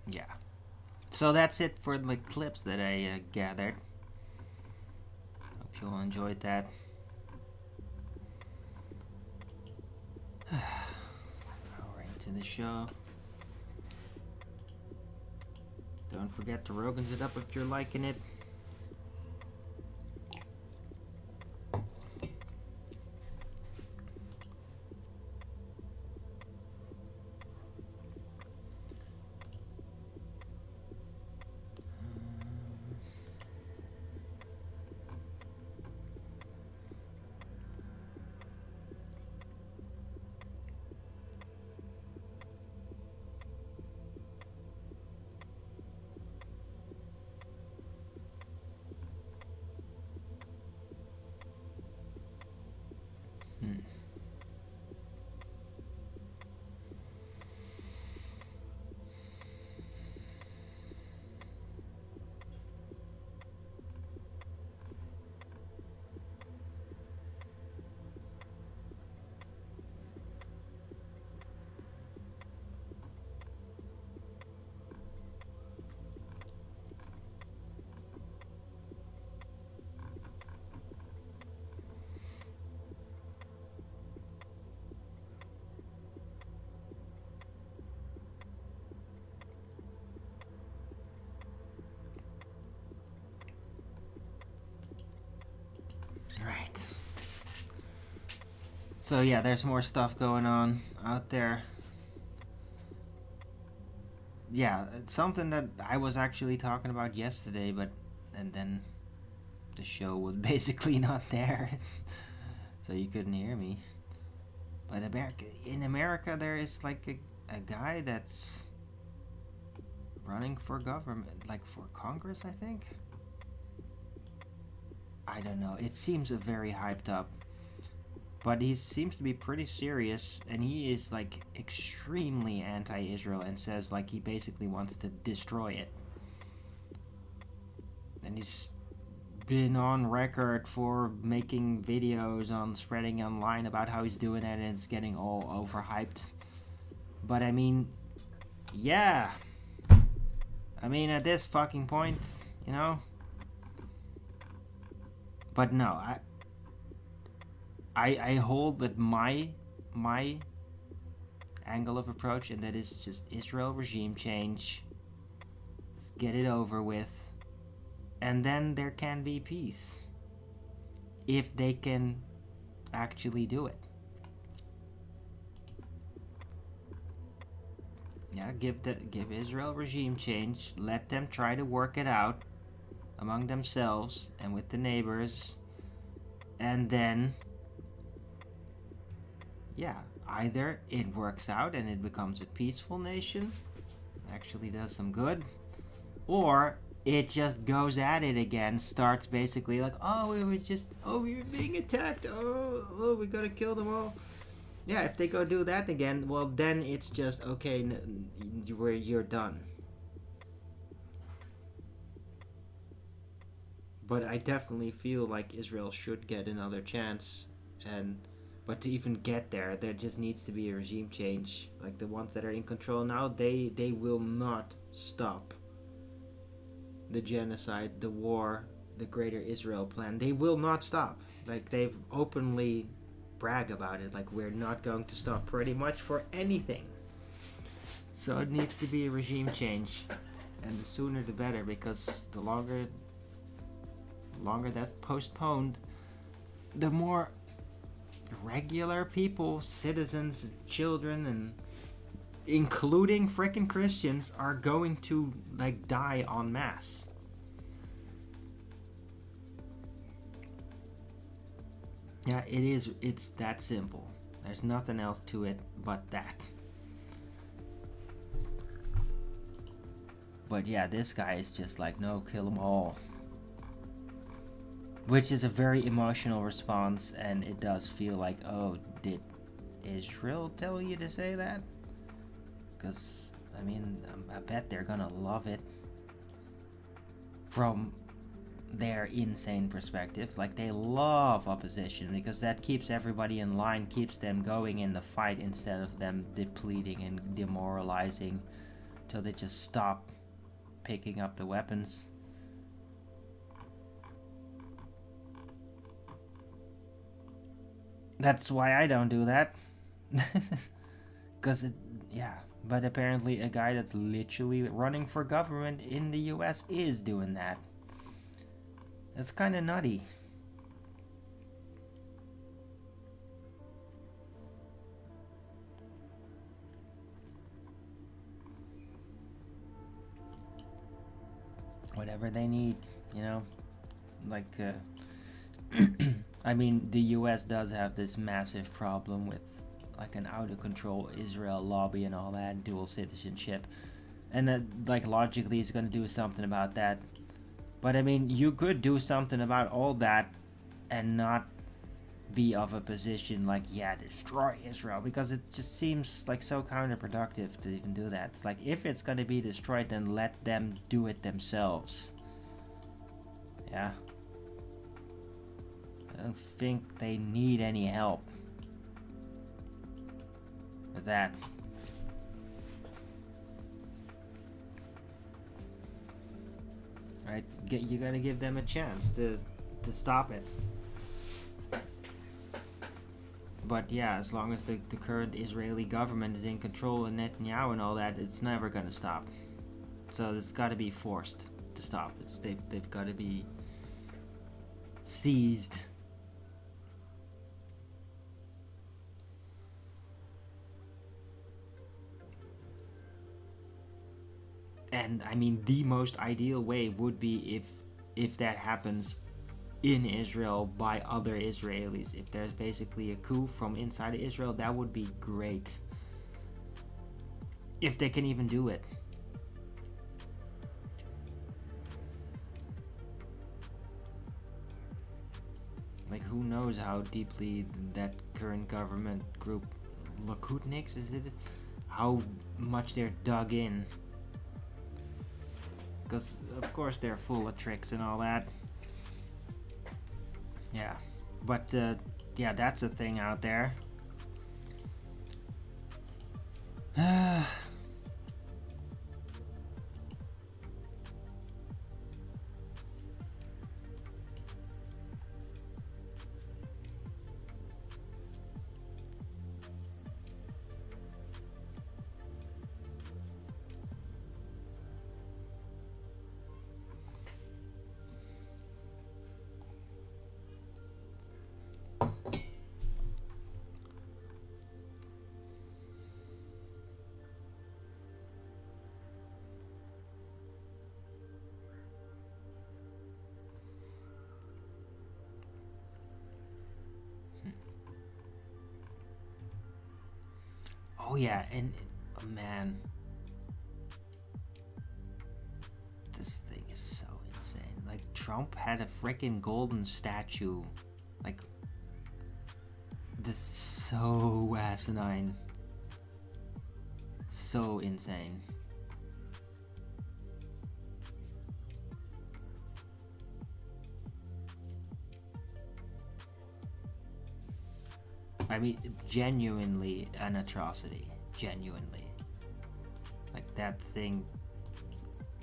Yeah. So that's it for the clips that I gathered. Hope you all enjoyed that. Now we're into the show. Don't forget to Rogan's it up if you're liking it. Right. So yeah, there's more stuff going on out there. Yeah, it's something that I was actually talking about yesterday, and then the show was basically not there, so you couldn't hear me. But in America, there is like a guy that's running for government, like for Congress, I think. I don't know. It seems very hyped up. But he seems to be pretty serious, and he is like extremely anti-Israel and says like he basically wants to destroy it. And he's been on record for making videos on spreading online about how he's doing it, and it's getting all overhyped. But I mean, yeah. I mean, at this fucking point, you know. But no, I hold that my angle of approach, and that is just Israel regime change. Let's get it over with, and then there can be peace if they can actually do it. Yeah, give Israel regime change. Let them try to work it out among themselves and with the neighbors, and then yeah, either it works out and it becomes a peaceful nation, actually does some good, or it just goes at it again, starts basically like, we were being attacked, we gotta kill them all. Yeah, if they go do that again, well then it's just okay, you're done. But I definitely feel like Israel should get another chance, but to even get there just needs to be a regime change. Like the ones that are in control now, they will not stop the genocide, the war, the Greater Israel Plan. They will not stop. Like they've openly brag about it. Like we're not going to stop pretty much for anything. So it needs to be a regime change, and the sooner the better, because the longer that's postponed, the more regular people, citizens, children, and including frickin' Christians, are going to like die en masse. Yeah, it's that simple. There's nothing else to it but that. But yeah, this guy is just like, no, kill them all. Which is a very emotional response, and it does feel like, oh, did Israel tell you to say that? Because, I mean, I bet they're gonna love it from their insane perspective. Like, they love opposition, because that keeps everybody in line, keeps them going in the fight, instead of them depleting and demoralizing till they just stop picking up the weapons. That's why I don't do that. Because but apparently a guy that's literally running for government in the US is doing that. It's kind of nutty. Whatever they need, like I mean, the US does have this massive problem with like an out of control Israel lobby and all that, dual citizenship, and that like logically is going to do something about that. But I mean, you could do something about all that and not be of a position like, destroy Israel, because it just seems like so counterproductive to even do that. It's like, if it's going to be destroyed, then let them do it themselves. Yeah. I don't think they need any help with that. Right? You gotta give them a chance to stop it. But yeah, as long as the current Israeli government is in control and Netanyahu and all that, it's never gonna stop. So it's gotta be forced to stop. They've gotta be seized. And I mean, the most ideal way would be if that happens in Israel by other Israelis. If there's basically a coup from inside of Israel, that would be great. If they can even do it. Like, who knows how deeply that current government group, Lakutniks, is it? How much they're dug in. Because, of course, they're full of tricks and all that. Yeah. But, that's a thing out there. Oh yeah, and man, this thing is so insane. Like, Trump had a freaking golden statue. Like, this is so asinine. So insane. I mean, genuinely an atrocity. Genuinely. Like, that thing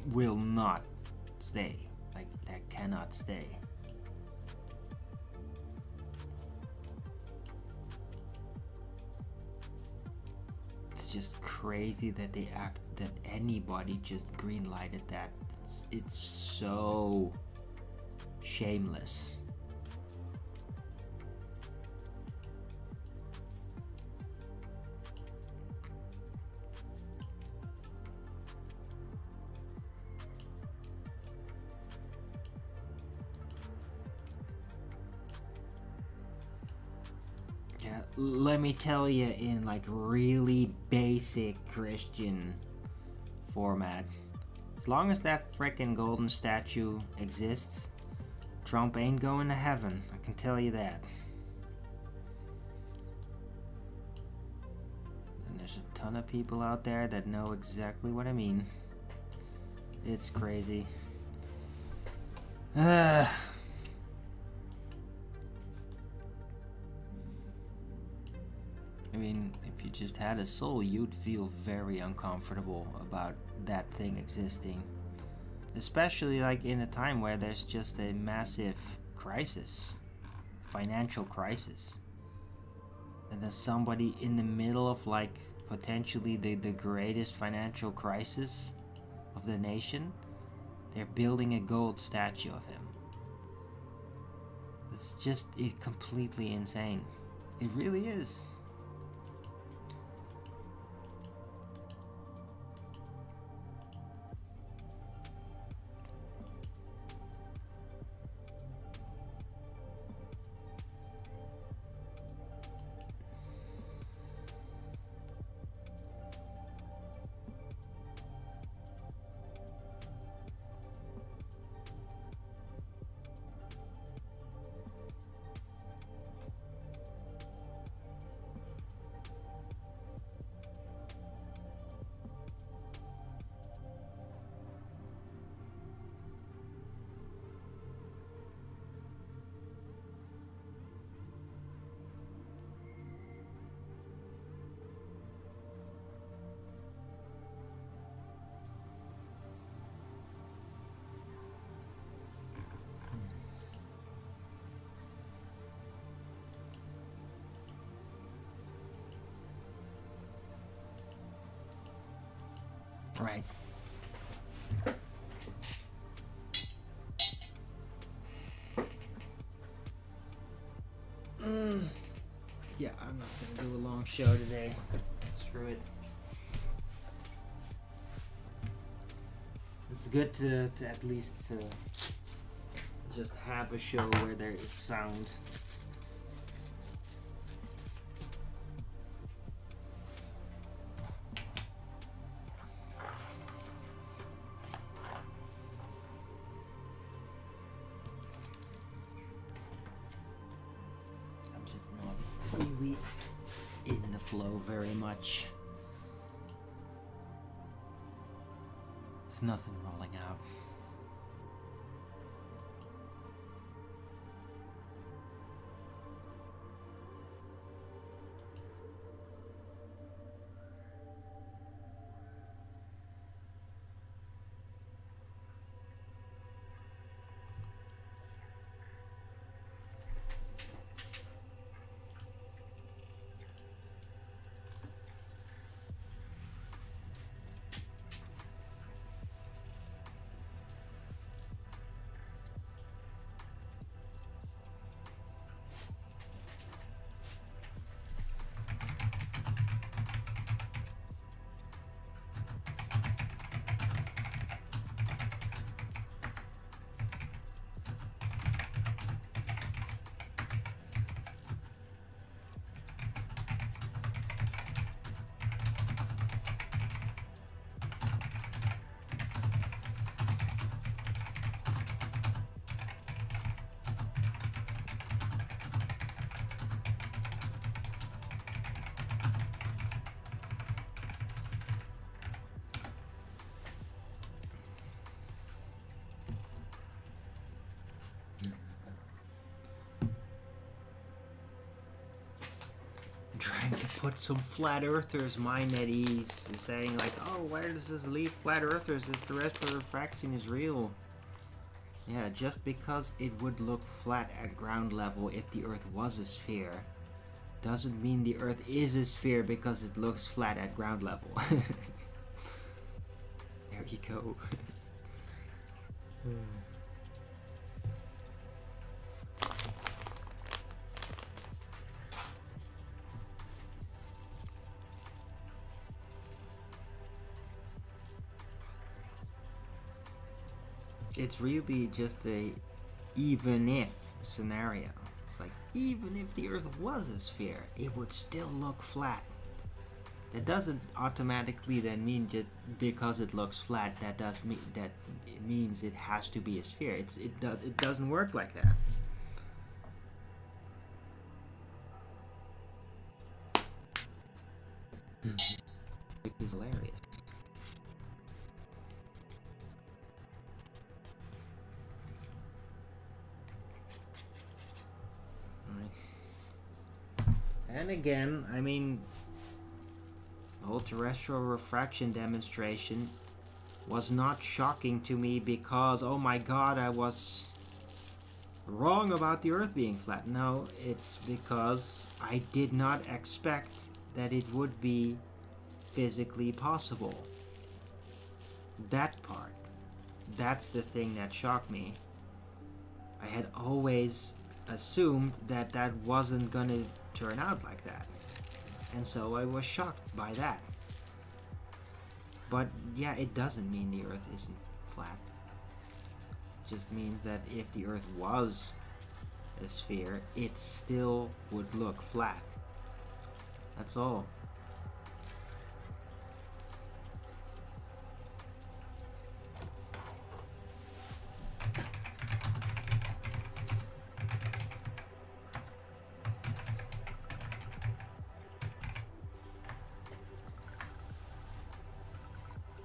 will not stay. Like, that cannot stay. It's just crazy that that anybody just green lighted that. It's so shameless. Yeah, let me tell you in like really basic Christian format. As long as that frickin' golden statue exists, Trump ain't going to heaven. I can tell you that. And there's a ton of people out there that know exactly what I mean. It's crazy. I mean, if you just had a soul, you'd feel very uncomfortable about that thing existing. Especially like in a time where there's just a massive crisis, financial crisis. And there's somebody in the middle of like potentially the greatest financial crisis of the nation. They're building a gold statue of him. It's just completely insane. It really is. Right. Yeah, I'm not gonna do a long show today. Screw it. It's good to at least just have a show where there is sound. Really in the flow very much. There's nothing rolling out. put some flat earthers' mind at ease, saying like, oh, where does this leave flat earthers if the terrestrial refraction is real? Yeah, just because it would look flat at ground level if the Earth was a sphere, doesn't mean the Earth is a sphere because it looks flat at ground level. There you go. It's really just a even if scenario. It's like, even if the Earth was a sphere, it would still look flat. That doesn't automatically then mean just because it looks flat, that does mean that it means it has to be a sphere. It doesn't work like that. Which is hilarious. And again, I mean, the whole terrestrial refraction demonstration was not shocking to me because, oh my god, I was wrong about the Earth being flat. No, it's because I did not expect that it would be physically possible. That part. That's the thing that shocked me. I had always assumed that that wasn't gonna turn out like that, and so I was shocked by that. But yeah, it doesn't mean the Earth isn't flat. It just means that if the Earth was a sphere, it still would look flat. That's all.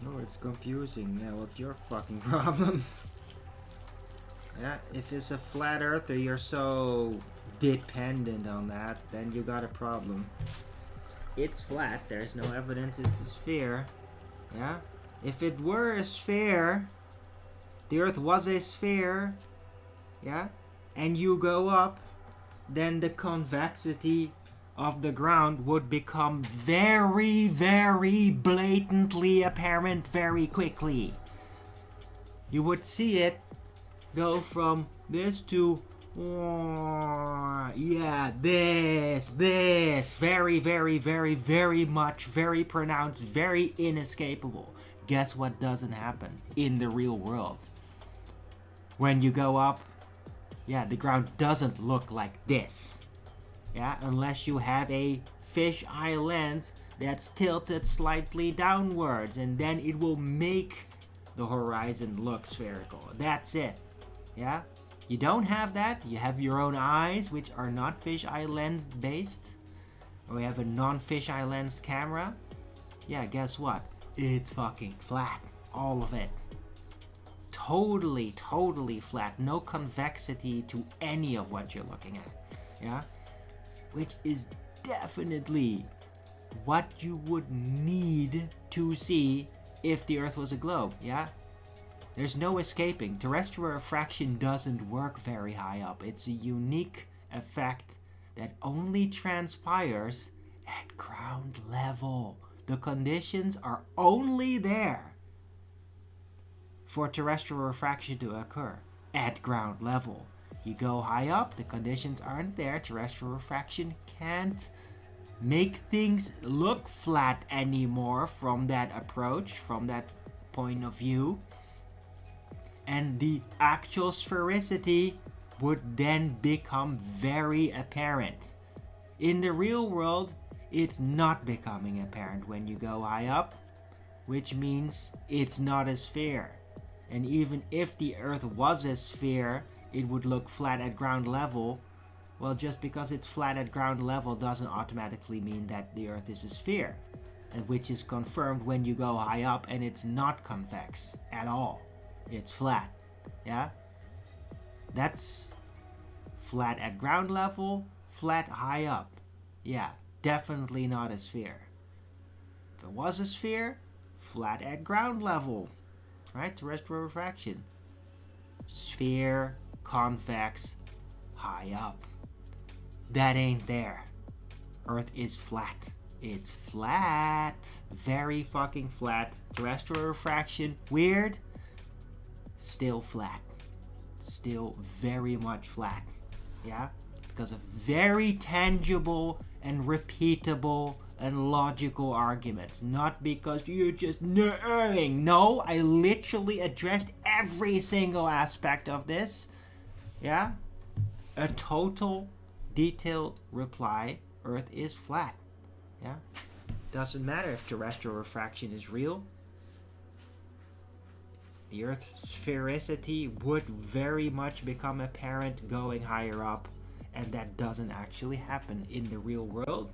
No, it's confusing. Yeah, what's your fucking problem? Yeah, if it's a flat earther, you're so dependent on that, then you got a problem. It's flat, there's no evidence it's a sphere. Yeah? If it were a sphere, the Earth was a sphere, yeah? And you go up, then the convexity of the ground would become very, very blatantly apparent very quickly. You would see it go from this to yeah, this, very, very, very, very much, very pronounced, very inescapable. Guess what doesn't happen in the real world? When you go up, yeah, the ground doesn't look like this. Yeah, unless you have a fisheye lens that's tilted slightly downwards, and then it will make the horizon look spherical. That's it. Yeah? You don't have that. You have your own eyes, which are not fisheye lens based. Or you have a non-fisheye lensed camera. Yeah, guess what? It's fucking flat. All of it. Totally, totally flat. No convexity to any of what you're looking at. Yeah? Which is definitely what you would need to see if the Earth was a globe. Yeah? There's no escaping. Terrestrial refraction doesn't work very high up. It's a unique effect that only transpires at ground level. The conditions are only there for terrestrial refraction to occur at ground level. You go high up, the conditions aren't there. Terrestrial refraction can't make things look flat anymore from that approach, from that point of view. And the actual sphericity would then become very apparent. In the real world, it's not becoming apparent when you go high up, which means it's not a sphere. And even if the Earth was a sphere, it would look flat at ground level. Well, just because it's flat at ground level doesn't automatically mean that the Earth is a sphere. And which is confirmed when you go high up and it's not convex at all. It's flat. Yeah? That's flat at ground level, flat high up. Yeah, definitely not a sphere. If it was a sphere, flat at ground level, right? Terrestrial refraction. Sphere, convex, high up. That ain't there. Earth is flat. It's flat. Very fucking flat. Terrestrial refraction, weird. Still flat. Still very much flat. Yeah? Because of very tangible and repeatable and logical arguments. Not because you're just knowing. No, I literally addressed every single aspect of this. Yeah? A total detailed reply. Earth is flat. Yeah? Doesn't matter if terrestrial refraction is real. The Earth's sphericity would very much become apparent going higher up, and that doesn't actually happen in the real world.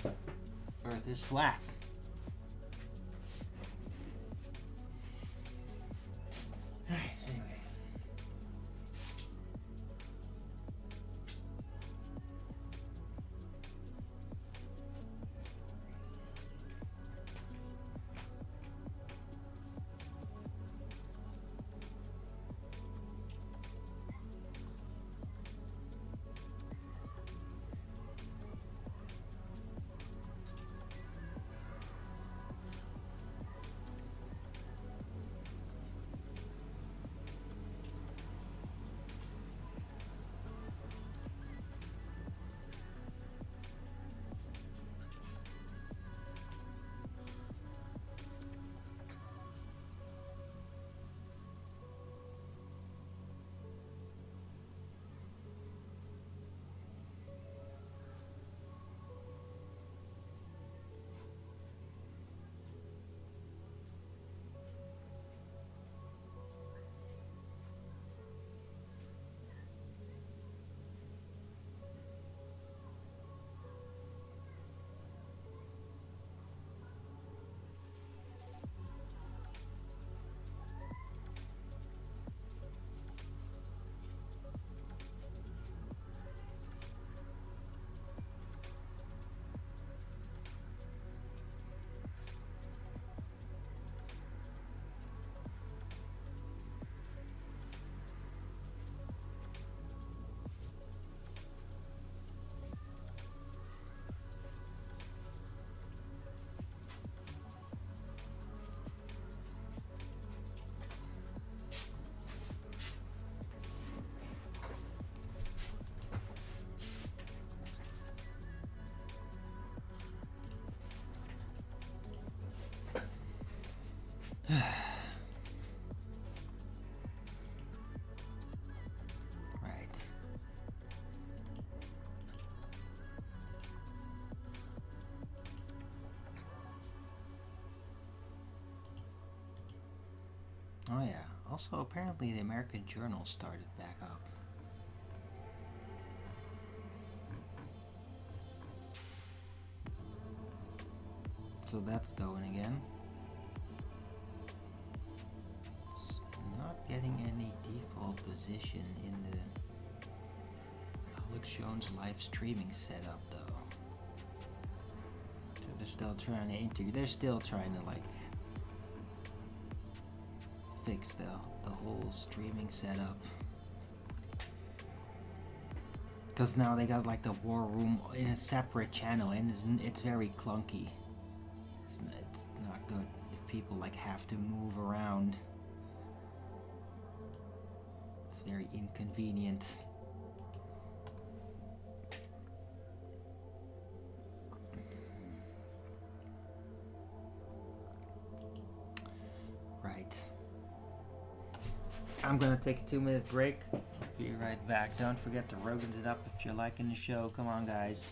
Earth is flat. Alright, anyway. Right. Oh yeah. Also, apparently the American Journal started back up. So that's going again. It's not getting any default position in the Alex Jones live streaming setup though. So they're still trying to integrate. They're still trying to like fix the whole streaming setup. Because now they got like the war room in a separate channel and it's very clunky. It's not good if people like have to move around. It's very inconvenient. Right. I'm gonna take a 2-minute break. Be right back. Don't forget to Rogan's it up if you're liking the show. Come on, guys.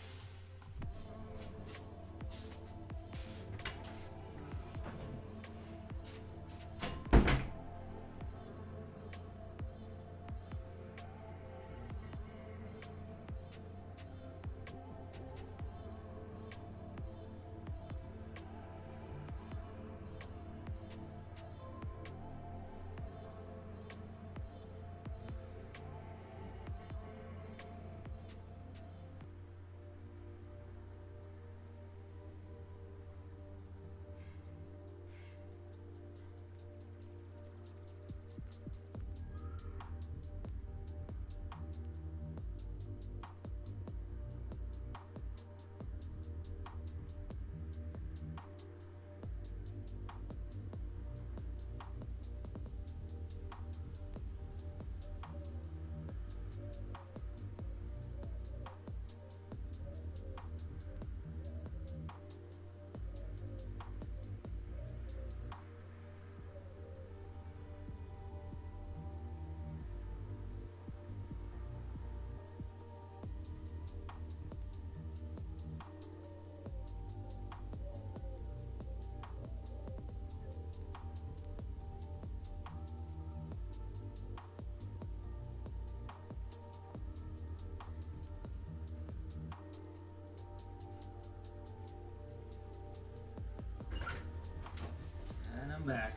back.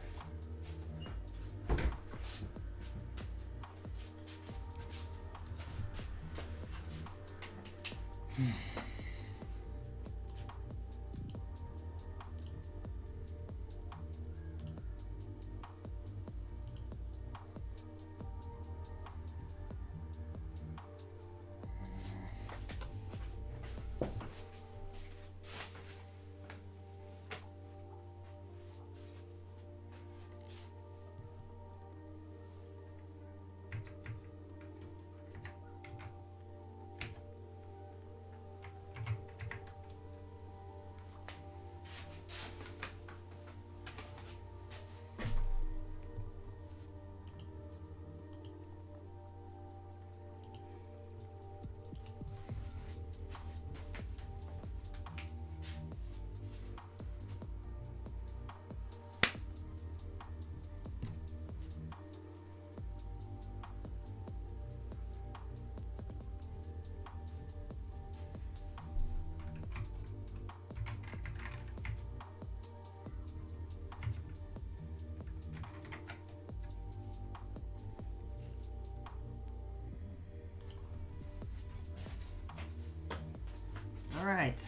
All right.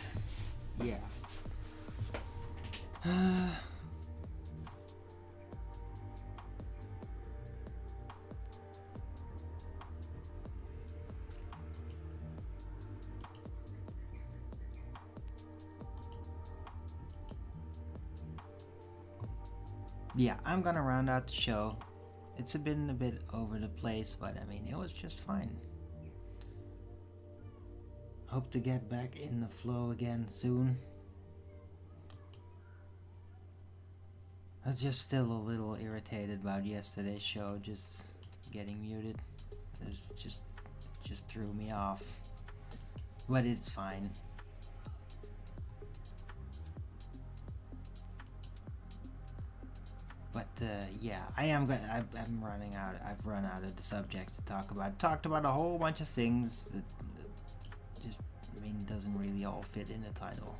Yeah. Yeah, I'm gonna round out the show. It's been a bit over the place, but I mean, it was just fine. Hope to get back in the flow again soon. I was just still a little irritated about yesterday's show, just getting muted. It just threw me off. But it's fine. But yeah, I'm running out. I've run out of the subjects to talk about. Talked about a whole bunch of things that just, I mean, doesn't really all fit in the title.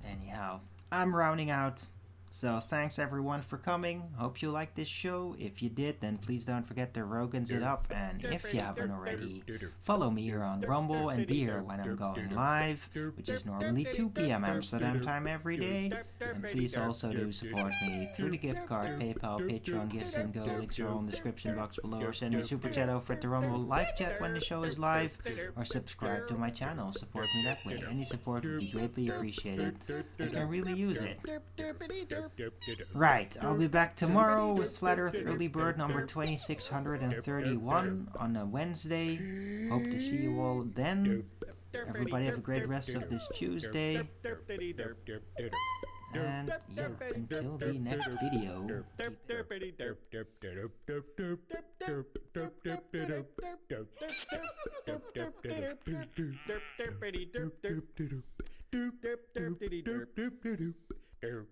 Anyhow, I'm rounding out. So thanks everyone for coming. Hope you liked this show. If you did, then please don't forget to Rogan's it up. And if you haven't already, follow me here on Rumble and be here when I'm going live, which is normally 2 p.m. Amsterdam time every day. And please also do support me through the gift card, PayPal, Patreon, Gifts and Go. Links are all in the description box below. Or send me a super chat over at the Rumble live chat when the show is live. Or subscribe to my channel. Support me that way. Any support would be greatly appreciated. I can really use it. Right, I'll be back tomorrow with Flat Earth Early Bird number 2631 on a Wednesday. Hope to see you all then. Everybody have a great rest of this Tuesday. And yeah, until the next video.